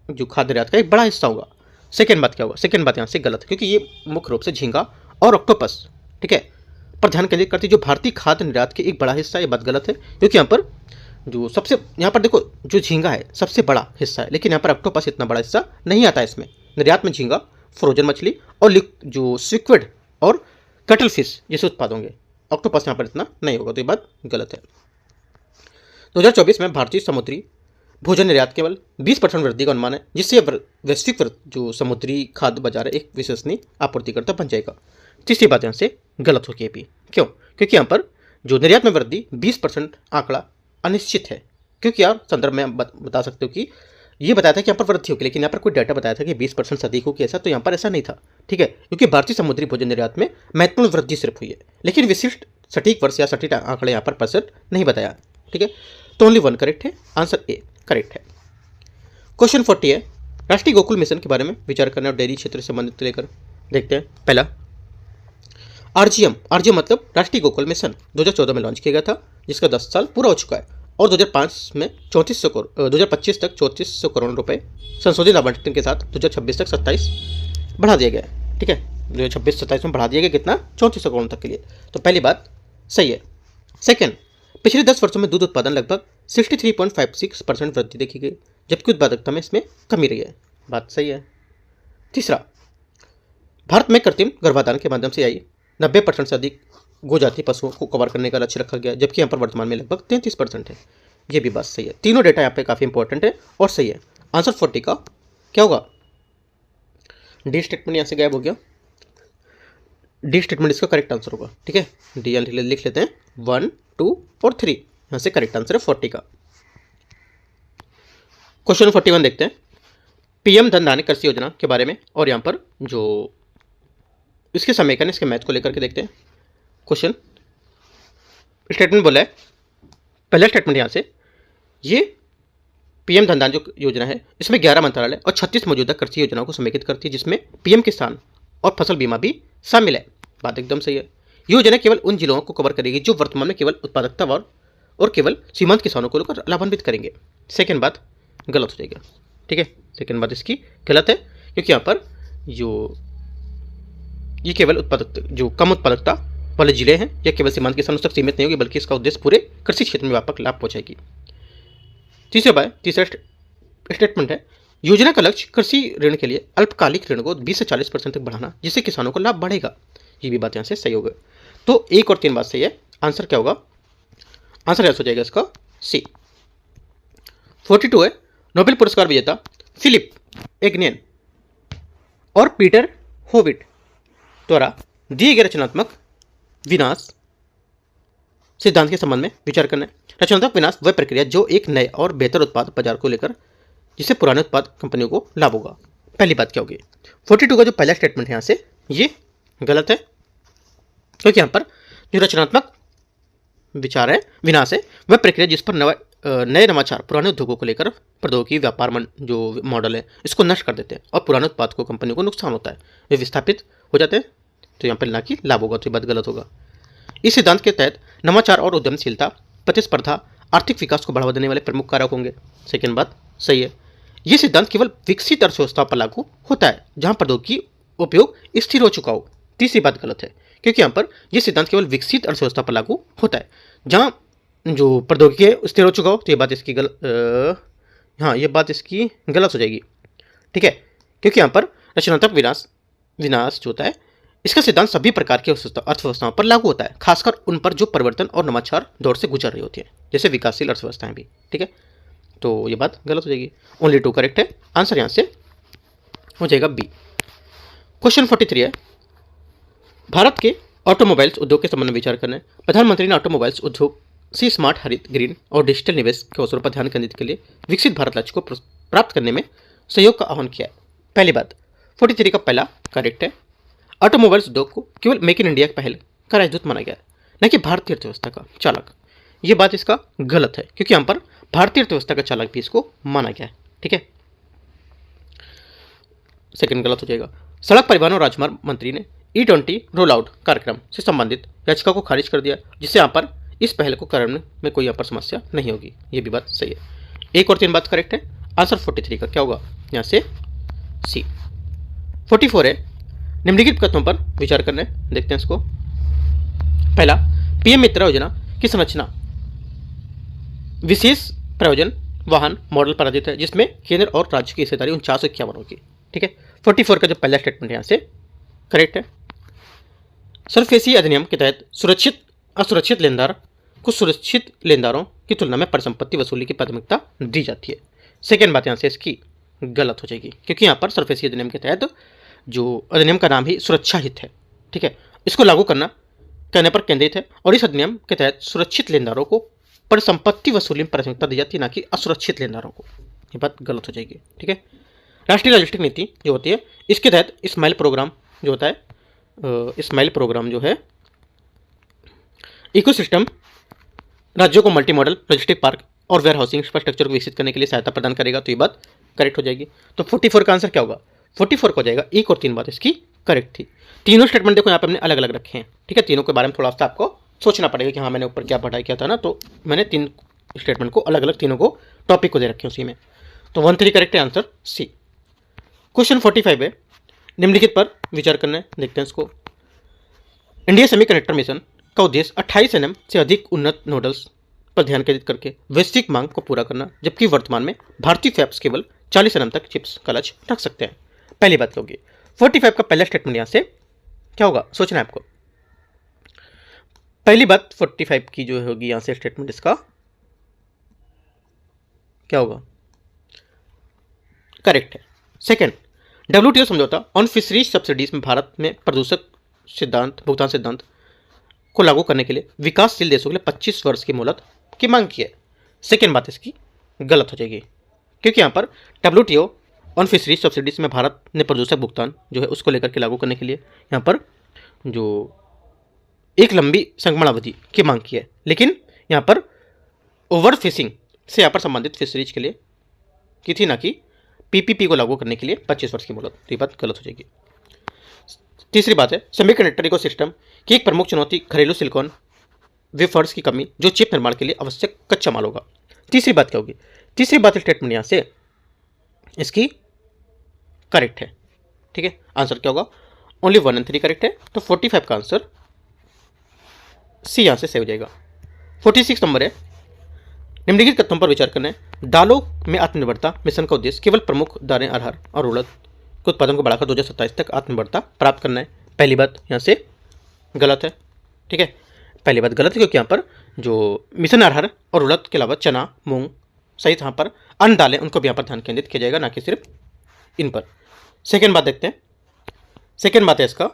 जो खाद्य निर्यात का एक बड़ा हिस्सा होगा। सेकेंड बात क्या होगा? सेकेंड बात यहाँ से गलत है, क्योंकि ये मुख्य रूप से झींगा और ऑक्टोपस, ठीक है, पर ध्यान केंद्रित करती है जो भारतीय खाद्य निर्यात के एक बड़ा हिस्सा है। ये बात गलत है, क्योंकि यहाँ पर जो सबसे यहाँ पर देखो जो झींगा है सबसे बड़ा हिस्सा है, लेकिन यहाँ पर ऑक्टोपस इतना बड़ा हिस्सा नहीं आता है इसमें। निर्यात में झींगा, फ्रोजन मछली और जो स्क्विड और कटल फिश जैसे उत्पाद होंगे, ऑक्टोपस यहाँ पर इतना नहीं होगा, तो ये बात गलत है। 2024 में भारतीय समुद्री भोजन निर्यात केवल 20% वृद्धि का अनुमान है, जिससे वैश्विक जो समुद्री खाद्य बाजार है एक विश्वसनीय आपूर्तिकर्ता बन जाएगा। तीसरी बात यहाँ से गलत होगी भी। क्यों? क्योंकि यहाँ पर जो निर्यात में वृद्धि 20% आंकड़ा अनिश्चित है, क्योंकि यार संदर्भ में बता सकते हो कि ये बताया था कि यहाँ पर वृद्धि होगी, लेकिन यहाँ पर कोई डाटा बताया था कि 20% से अधिक होगी ऐसा, तो यहाँ पर ऐसा नहीं था। ठीक है, क्योंकि भारतीय समुद्री भोजन निर्यात में महत्वपूर्ण वृद्धि सिर्फ हुई है, लेकिन विशिष्ट सटीक वर्ष या सटीक आंकड़े यहाँ पर % नहीं बताया। ठीक है, तो ओनली 1 करेक्ट है, आंसर ए करेक्ट है। क्वेश्चन 40 है, राष्ट्रीय गोकुल मिशन के बारे में विचार करना और डेयरी क्षेत्र से संबंधित लेकर देखते हैं। पहला, आरजीएम मतलब राष्ट्रीय गोकुल मिशन 2014 में लॉन्च किया गया था, जिसका 10 साल पूरा हो चुका है और 2005 में 2025 तक 3400 करोड़ रुपए संशोधित आवंटन के साथ 2026 तक 27 बढ़ा दिया गया है। ठीक है, 2026-27 में बढ़ा दिया गया कितना? 3400 करोड़ तक के लिए, तो पहली बात सही है। सेकेंड, पिछले 10 वर्षों में दूध उत्पादन लगभग 63.56% वृद्धि देखी गई, जबकि उत्पादकता में इसमें कमी रही है, बात सही है। तीसरा, भारत में कृत्रिम गर्भाधान के माध्यम से आई 90% से अधिक गोजाति पशुओं को कवर करने का लक्ष्य रखा गया, जबकि यहाँ पर वर्तमान में लगभग 33% है, ये भी बात सही है। तीनों डेटा यहाँ पे काफ़ी इंपॉर्टेंट है और सही है। आंसर 40 का क्या होगा? डी स्टेटमेंट यहाँ से गायब हो गया, डी स्टेटमेंट इसका करेक्ट आंसर होगा। ठीक है, डी लिख लेते हैं, 1, 2 और 3, यहाँ से करेक्ट आंसर है 40 का। क्वेश्चन 41 देखते हैं, पीएम धन धान्य कृषि योजना के बारे में और यहाँ पर जो इसके समीकरण इसके मैथ को लेकर के देखते हैं। क्वेश्चन स्टेटमेंट बोला है, पहला स्टेटमेंट यहाँ से ये पीएम धनदान जो योजना है इसमें 11 मंत्रालय और 36 मौजूदा कृषि योजनाओं को समेकित करती है, जिसमें पीएम किसान और फसल बीमा भी शामिल है। बात एकदम सही है। ये योजना केवल उन जिलों को कवर करेगी जो वर्तमान में केवल उत्पादकता और केवल सीमांत किसानों को लेकर लाभान्वित करेंगे। सेकेंड बात गलत हो जाएगा, ठीक है। सेकेंड बात इसकी गलत है, क्योंकि यहाँ पर जो ये केवल उत्पादकता जो कम उत्पादकता वाले जिले हैं या केवल सीमांत किसानों तक सीमित नहीं होगी, बल्कि इसका उद्देश्य पूरे कृषि क्षेत्र में व्यापक लाभ पहुंचाएगी। तीसरा स्टेटमेंट है, योजना का लक्ष्य कृषि ऋण के लिए अल्पकालिक ऋण को 20 से 40% तक बढ़ाना, जिससे किसानों को लाभ बढ़ेगा। ये भी बात यहाँ से सही होगा। तो 1 और 3 बात सही है। आंसर क्या होगा? आंसर ऐसा हो जाएगा इसका सी। 42 है, नोबेल पुरस्कार विजेता फिलिप एग्नेन और पीटर होविट द्वारा दिए गए रचनात्मक विनाश सिद्धांत के संबंध में विचार करना है। रचनात्मक विनाश वह प्रक्रिया जो एक नए और बेहतर उत्पाद बाजार को लेकर जिससे पुराने उत्पाद कंपनियों को लाभ होगा। पहली बात क्या होगी? 42 का जो पहला स्टेटमेंट है यहाँ से ये गलत है, क्योंकि यहाँ पर जो रचनात्मक विचार है विनाश है वह प्रक्रिया जिस पर नए नवाचार पुराने उद्योगों को लेकर प्रौद्योगिकी व्यापार जो मॉडल है इसको नष्ट कर देते हैं और पुराने उत्पाद को कंपनियों को नुकसान होता है, वे विस्थापित हो जाते हैं। तो यहाँ पर ना कि लाभ होगा, तो ये बात गलत होगा। इस सिद्धांत के तहत नवाचार और उद्यमशीलता, प्रतिस्पर्धा, आर्थिक विकास को बढ़ावा देने वाले प्रमुख कारक होंगे। सेकेंड बात सही है। यह सिद्धांत केवल विकसित अर्थव्यवस्था पर लागू होता है जहां प्रौद्योगिकी उपयोग स्थिर हो चुका हो। तीसरी बात गलत है, क्योंकि यहाँ पर यह सिद्धांत केवल विकसित अर्थव्यवस्था पर लागू होता है जहां जो प्रौद्योगिकी स्थिर हो चुका हो। तो ये बात इसकी ये बात इसकी गलत हो जाएगी, ठीक है। क्योंकि यहाँ पर रचनात्मक विनाश जो होता है इसका सिद्धांत सभी प्रकार की अर्थव्यवस्थाओं पर लागू होता है, खासकर उन पर जो परिवर्तन और नवाचार दौर से गुजर रही होती है, जैसे विकासशील अर्थव्यवस्थाएं भी, ठीक है। तो ये बात गलत हो जाएगी। ओनली 2 करेक्ट है। आंसर यहाँ से हो जाएगा बी। क्वेश्चन 43 है, भारत के ऑटोमोबाइल्स उद्योग के संबंध में विचार करना है। प्रधानमंत्री ने ऑटोमोबाइल्स उद्योग से स्मार्ट, हरित, ग्रीन और डिजिटल निवेश के अवसरों पर ध्यान केंद्रित के लिए विकसित भारत लक्ष्य को प्राप्त करने में सहयोग का आह्वान किया है। पहली बात 43 का पहला करेक्ट है। ऑटोमोबाइल्स उद्योग को केवल मेक इन इंडिया की पहल का राजदूत माना गया है, न कि भारतीय अर्थव्यवस्था का चालक। ये बात इसका गलत है, क्योंकि यहाँ पर भारतीय अर्थव्यवस्था का चालक भी इसको माना गया है, ठीक है। सेकंड गलत हो जाएगा। सड़क परिवहन और राजमार्ग मंत्री ने E20 रोल आउट कार्यक्रम से संबंधित याचिका को खारिज कर दिया, जिससे यहाँ पर इस पहल को करने में कोई यहाँ पर समस्या नहीं होगी। ये भी बात सही है। 1 और 3 बात करेक्ट है। आंसर 43 का क्या होगा? यहाँ से सी। 44 है, निम्नलिखित कथनों पर विचार करने, देखते हैं इसको। पहला, पीएम मित्र योजना की संरचना विशेष प्रयोजन वाहन मॉडल पर आधारित है, जिसमें केंद्र और राज्य की हिस्सेदारी 4951 होगी, ठीक है। 44 का जो पहला स्टेटमेंट यहाँ से करेक्ट है। सरफेसी अधिनियम के तहत असुरक्षित लेनदार को सुरक्षित लेनदारों की तुलना में परिसंपत्ति वसूली की प्राथमिकता दी जाती है। सेकेंड बात यहाँ से इसकी गलत हो जाएगी, क्योंकि यहाँ पर सरफेसी अधिनियम के तहत जो अधिनियम का नाम ही सुरक्षा हित है, ठीक है, इसको लागू करने पर केंद्रित है और इस अधिनियम के तहत सुरक्षित लेनदारों को परिसंपत्ति वसूली में प्राथमिकता दी जाती है, ना कि असुरक्षित लेनदारों को। ये बात गलत हो जाएगी, ठीक है। राष्ट्रीय लॉजिस्टिक नीति जो होती है इसके तहत स्माइल प्रोग्राम जो होता है, स्माइल प्रोग्राम जो है इकोसिस्टम राज्यों को मल्टी मॉडल लॉजिस्टिक पार्क और वेयर हाउसिंग इंफ्रास्ट्रक्चर को विकसित करने के लिए सहायता प्रदान करेगा। तो ये बात करेक्ट हो जाएगी। तो 44 का आंसर क्या होगा? 44 को हो जाएगा। 1 और 3 बात इसकी करेक्ट थी। तीनों स्टेटमेंट देखो यहाँ पे हमने अलग अलग रखे हैं, ठीक है। तीनों के बारे में थोड़ा सा आपको सोचना पड़ेगा कि हाँ मैंने ऊपर क्या पढ़ाई किया था ना, तो मैंने 3 स्टेटमेंट को अलग अलग तीनों को टॉपिक को दे रखे हैं उसी में। तो 1-3 करेक्ट है, आंसर सी। क्वेश्चन 45 है, निम्नलिखित पर विचार करना है, देखते हैं इसको। इंडिया सेमीकंडक्टर मिशन का उद्देश्य 28 nm से अधिक उन्नत नोडल्स पर ध्यान केंद्रित करके वैश्विक मांग को पूरा करना, जबकि वर्तमान में भारतीय फैब्स केवल 40 nm तक चिप्स का लक्ष्य रख सकते हैं। पहली बात क्या होगी? 45 का पहला स्टेटमेंट यहाँ से क्या होगा, सोचना है आपको। पहली बात 45 की जो होगी यहाँ से स्टेटमेंट इसका क्या होगा? करेक्ट है। सेकेंड, WTO समझौता ऑन फिशरीज सब्सिडीज में भारत में प्रदूषक भुगतान सिद्धांत को लागू करने के लिए विकासशील देशों के लिए 25 वर्ष की मोहलत की मांग की है। सेकेंड बात इसकी गलत हो जाएगी, क्योंकि यहाँ पर WTO ऑन फिशरीज सब्सिडीज में भारत ने प्रदूषक भुगतान जो है उसको लेकर के लागू करने के लिए यहाँ पर जो एक लंबी संक्रमण अवधि की मांग की है, लेकिन यहाँ पर ओवर फिशिंग से यहाँ पर संबंधित फिशरीज के लिए की थी, ना कि पीपीपी को लागू करने के लिए 25 वर्ष की मोहलत। तो ये बात गलत हो जाएगी। तीसरी बात है, सेमीकंडक्टर इकोसिस्टम की एक प्रमुख चुनौती घरेलू सिलिकॉन वेफर्स की कमी, जो चिप निर्माण के लिए आवश्यक कच्चा माल होगा। तीसरी बात क्या होगी? तीसरी बात स्टेटमेंट यहाँ से इसकी करेक्ट है। ठीक है, आंसर क्या होगा? ओनली 1 और 3 करेक्ट है, तो 45 का आंसर सी यहाँ से सही हो जाएगा। 46 नंबर है, निम्नलिखित कथनों पर विचार करना है। दालों में आत्मनिर्भरता मिशन का उद्देश्य केवल प्रमुख दालें अरहर और उड़द के उत्पादन को बढ़ाकर 2027 तक आत्मनिर्भरता प्राप्त करना है। पहली बात यहाँ से गलत है। ठीक है, पहली बात गलत है क्योंकि यहाँ पर जो मिशन अरहर और उड़द के अलावा चना, मूंग सहित यहाँ पर अन्य दालें, उनको भी यहाँ पर ध्यान केंद्रित किया जाएगा, ना कि सिर्फ इन पर। सेकेंड बात देखते हैं। सेकेंड बात है इसका,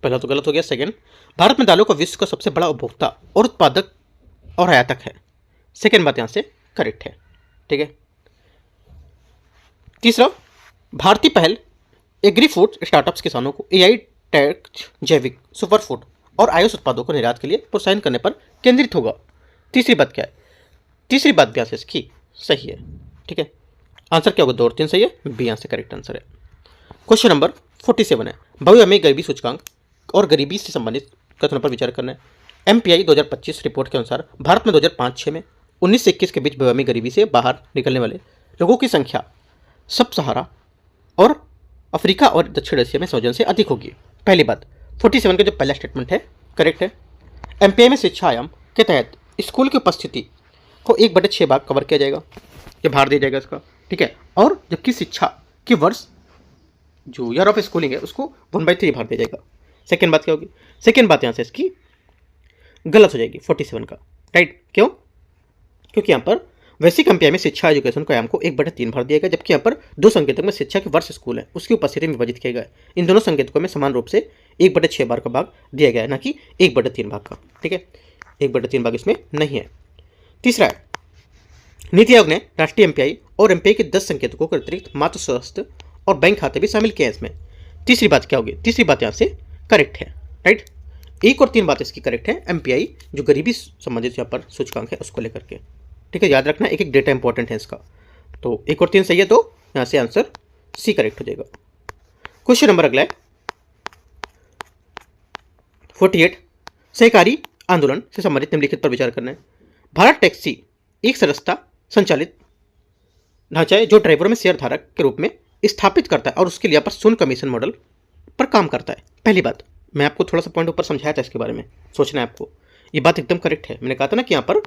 पहला तो गलत हो गया। सेकेंड, भारत में दालों का विश्व का सबसे बड़ा उपभोक्ता और उत्पादक और आयातक है। सेकेंड बात यहाँ से करेक्ट है। ठीक है, तीसरा, भारतीय पहल एग्री फूड स्टार्टअप्स किसानों को एआई टैग, जैविक, सुपर फूड और आयुष उत्पादों को निर्यात के लिए प्रोत्साहन करने पर केंद्रित होगा। तीसरी बात क्या है? तीसरी बात भी यहाँ से इसकी सही है। ठीक है, आंसर क्या होगा? 2 और 3 सही है, बी यहाँ से करेक्ट आंसर है। क्वेश्चन नंबर 47 है, बहुआयामी गरीबी सूचकांक और गरीबी से संबंधित कथनों पर विचार करना है। एमपीआई 2025 रिपोर्ट के अनुसार भारत में 2005-6 में 19 से 21 के बीच बहुआयामी गरीबी से बाहर निकलने वाले लोगों की संख्या सब सहारा और अफ्रीका और दक्षिण एशिया में संयोजन से अधिक होगी। पहली बात, 47 का जो पहला स्टेटमेंट है करेक्ट है। एमपीआई में शिक्षा आयाम के तहत स्कूल की उपस्थिति को 1/6 भाग कवर किया जाएगा, ये भार दिया जाएगा इसका। ठीक है, और जबकि शिक्षा के वर्ष जो ईयर ऑफ स्कूलिंग है उसको 1/3 भार दिया जाएगा। सेकेंड बात क्या होगी? सेकेंड बात यहाँ से इसकी गलत हो जाएगी 47 का। राइट, क्यों? क्योंकि यहाँ पर वैश्विक एमपीआई में शिक्षा एजुकेशन के आयाम को 1/3 भार दिया गया, जबकि यहाँ पर 2 संकेतक में शिक्षा के वर्ष स्कूल है उसकी उपस्थिति में विभाजित किया गया है। इन दोनों संकेतकों में समान रूप से 1/6 भाग का भाग दिया गया है, ना कि 1/3 भाग का। ठीक है, 1/3 भाग इसमें नहीं है। तीसरा है, नीति आयोग ने राष्ट्रीय एमपीआई और एमपीआई के 10 संकेतकों के अतिरिक्त मातृ स्वास्थ्य और बैंक खाते भी शामिल किए हैं इसमें। तीसरी बात क्या होगी? तीसरी बात यहाँ से करेक्ट है। राइट, 1 और 3 बात इसकी करेक्ट है। एमपीआई जो गरीबी संबंधित यहाँ पर सूचकांक है उसको लेकर के। ठीक है, याद रखना एक एक डेटा इंपॉर्टेंट है इसका। तो 1 और 3 सही है, तो यहाँ से आंसर सी करेक्ट हो जाएगा। क्वेश्चन नंबर अगला है 48, सहकारी आंदोलन से संबंधित निम्नलिखित पर विचार करना है। भारत टैक्सी एक सदस्यता संचालित ढांचा है जो ड्राइवरों में शेयर धारक के रूप में स्थापित करता है और उसके लिए यहाँ पर शून्य कमीशन मॉडल पर काम करता है। पहली बात, मैं आपको थोड़ा सा पॉइंट ऊपर समझाया था इसके बारे में, सोचना है आपको। ये बात एकदम करेक्ट है। मैंने कहा था ना कि यहाँ पर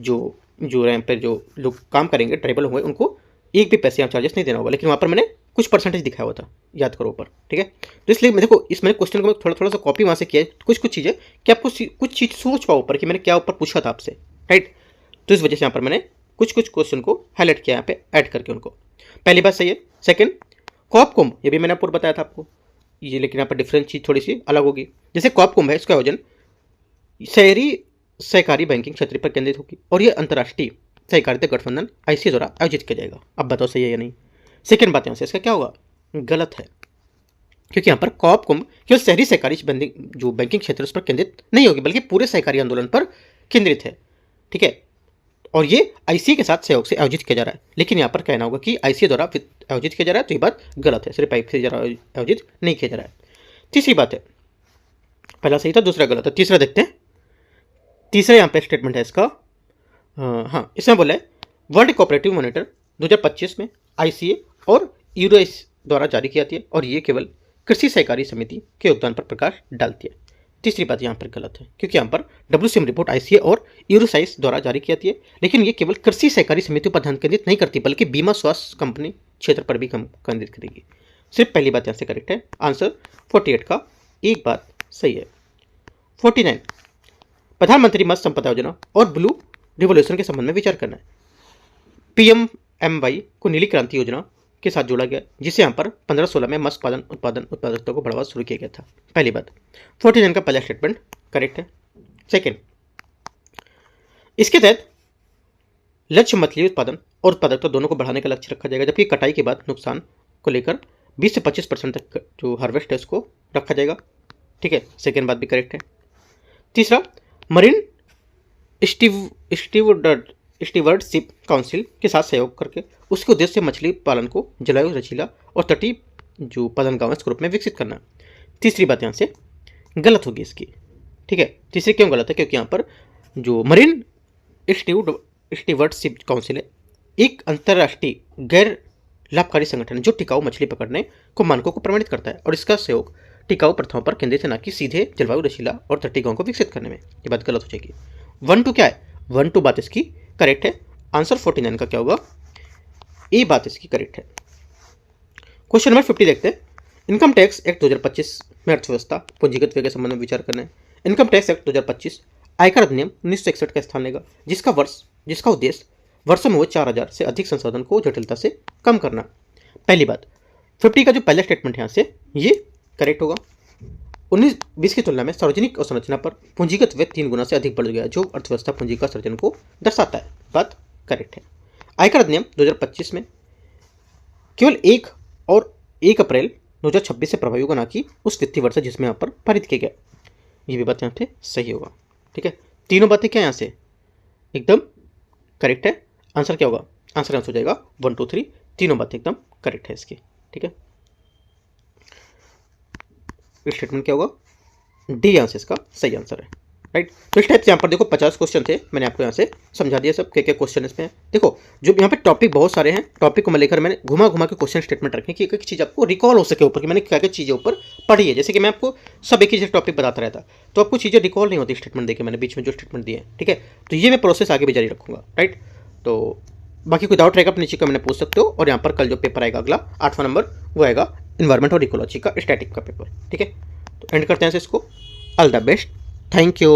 जो रैंप पर जो लोग काम करेंगे, ड्राइवर होंगे, उनको एक भी पैसे यहाँ चार्जेस नहीं देना होगा, लेकिन वहाँ पर मैंने कुछ परसेंटेज दिखाया हुआ था, याद करो ऊपर। ठीक है, तो इसलिए मैं देखो इस मैंने क्वेश्चन को मैं थोड़ा सा कॉपी वहाँ से किया है, कुछ चीज़ें कि आपको कुछ चीज़ सोच पाओ ऊपर कि मैंने क्या ऊपर पूछा था आपसे। राइट, तो इस वजह से यहाँ पर मैंने कुछ क्वेश्चन को हाईलाइट किया यहाँ पे ऐड करके उनको। पहली बात सही है। सेकंड, कॉप कुंभ, ये भी मैंने आपको बताया था आपको ये, लेकिन यहाँ पर डिफरेंट चीज़ थोड़ी सी अलग होगी। जैसे कॉप कुंभ है, इसका आयोजन शहरी सहकारी बैंकिंग क्षेत्र पर केंद्रित होगी और ये अंतर्राष्ट्रीय सहकारिता गठबंधन आईसीए द्वारा आयोजित किया जाएगा। अब बताओ सही है या नहीं? सेकेंड बात यहाँ से इसका क्या होगा? गलत है, क्योंकि यहाँ पर कॉप कुंभ केवल शहरी सहकारी जो बैंकिंग क्षेत्र उस पर केंद्रित नहीं होगी, बल्कि पूरे सहकारी आंदोलन पर केंद्रित है। ठीक है, और ये आईसीए के साथ सहयोग से आयोजित किया जा रहा है, लेकिन यहाँ पर कहना होगा कि आईसीए द्वारा आयोजित किया जा रहा है, तो ये बात गलत है। सिर्फ आईसीए द्वारा आयोजित नहीं किया जा रहा है। तीसरी बात है, पहला सही था, दूसरा गलत है। तीसरा देखते हैं। तीसरा यहाँ पे स्टेटमेंट है इसका, हाँ, इसमें बोला है वर्ल्ड कोऑपरेटिव मॉनिटर 2025 में आईसीए और यूरोस द्वारा जारी की जाती है और ये केवल कृषि सहकारी समिति के योगदान पर प्रकाश डालती है। तीसरी बात यहाँ पर गलत है, क्योंकि यहाँ पर WCM रिपोर्ट आईसीए और यूरोसाइस द्वारा जारी की जाती है, लेकिन ये केवल कृषि सहकारी समितियों पर ध्यान केंद्रित नहीं करती, बल्कि बीमा स्वास्थ्य कंपनी क्षेत्र पर भी केंद्रित करेगी। सिर्फ पहली बात यहाँ से करेक्ट है। आंसर 48 का एक बात सही है। 49, प्रधानमंत्री मत्स्य संपदा योजना और ब्लू रिवोल्यूशन के संबंध में विचार करना है। PMMY को नीली क्रांति योजना के साथ जोड़ा गया, जिसे यहाँ पर 15-16 में मत्स्य उत्पादकता को बढ़ावा शुरू किया गया था। पहली बात, 49 का पहला स्टेटमेंट करेक्ट है। सेकेंड, इसके तहत लक्ष्य मछली उत्पादन और उत्पादकता दोनों को बढ़ाने का लक्ष्य रखा जाएगा, जबकि कटाई के बाद नुकसान को लेकर 20 से 25% तक जो हार्वेस्ट है उसको रखा जाएगा। ठीक है, सेकेंड बात भी करेक्ट है। तीसरा, मरीन स्टीवर्डशिप काउंसिल के साथ सहयोग करके उसके उद्देश्य से मछली पालन को जलवायु रचीला और तटीय जो पदनगांव के रूप में विकसित करना। तीसरी बात यहाँ से गलत होगी इसकी, ठीक है। तीसरी क्यों गलत है? क्योंकि यहाँ पर जो मरीन स्टीवर्डशिप काउंसिल है एक अंतर्राष्ट्रीय गैर लाभकारी संगठन है जो टिकाऊ मछली पकड़ने को मानकों को प्रमाणित करता है और इसका सहयोग टिकाऊ प्रथाओं पर केंद्रित है, ना कि सीधे जलवायु रचीला और तटीय गांव को विकसित करने में। ये बात गलत हो जाएगी। 1-2 क्या है? 1-2 बात इसकी करेक्ट है। आंसर 49 का क्या होगा? ए बात इसकी करेक्ट है। क्वेश्चन नंबर 50 देखते हैं। इनकम टैक्स एक्ट 2025 में अर्थव्यवस्था पूंजीगत व्यय के संबंध में विचार करना है। इनकम टैक्स एक्ट 2025 आयकर अधिनियम 1961 का स्थान लेगा, जिसका उद्देश्य वर्षों में हुए 4000 से अधिक संशोधन को जटिलता से कम करना। पहली बात 50 का जो पहला स्टेटमेंट है यहाँ से ये करेक्ट होगा। 19-20 की तुलना में सार्वजनिक अवसंरचना पर पूंजीगत व्यय 3 गुना से अधिक बढ़ गया, जो अर्थव्यवस्था पूंजी का सृजन को दर्शाता है। बात करेक्ट है। आयकर अधिनियम 2025 में केवल 1 अप्रैल 2026 से प्रभावी होगा, ना कि उस वित्तीय वर्ष जिसमें यहाँ पर पारित किया गया। ये भी बात यहाँ पे सही होगा, ठीक है। तीनों बातें क्या यहाँ से एकदम करेक्ट है। आंसर क्या होगा? आंसर हो जाएगा 1, 2, 3, तीनों बातें एकदम करेक्ट है इसकी, ठीक है। स्टेटमेंट क्या होगा? डी आंसर इसका सही आंसर है, राइट। तो इस टाइप से यहाँ पर देखो 50 क्वेश्चन थे, मैंने आपको यहाँ से समझा दिया सब क्या क्या क्वेश्चन इसमें है। देखो जो यहाँ पे टॉपिक बहुत सारे हैं, टॉपिक को मैं लेकर मैंने घुमा के क्वेश्चन स्टेटमेंट रखे कि एक एक चीज़ आपको रिकॉल हो सके ऊपर कि मैंने क्या क्या चीज़ें ऊपर पढ़ी है। जैसे कि मैं आपको सब एक ही टॉपिक बताता रहता तो आपको चीज़ें रिकॉल नहीं होती स्टेटमेंट देके मैंने बीच में जो स्टेटमेंट दिए, ठीक है। तो ये मैं प्रोसेस आगे भी जारी रखूँगा, राइट। तो बाकी कोई डाउट रहेगा आप नीचे कमेंट में पूछ सकते हो। और यहाँ पर कल जो पेपर आएगा अगला 8वां नंबर वो आएगा इन्वायरमेंट और इकोलॉजी का स्टैटिक का पेपर, ठीक है। तो एंड करते हैं इसको। All the best, thank you.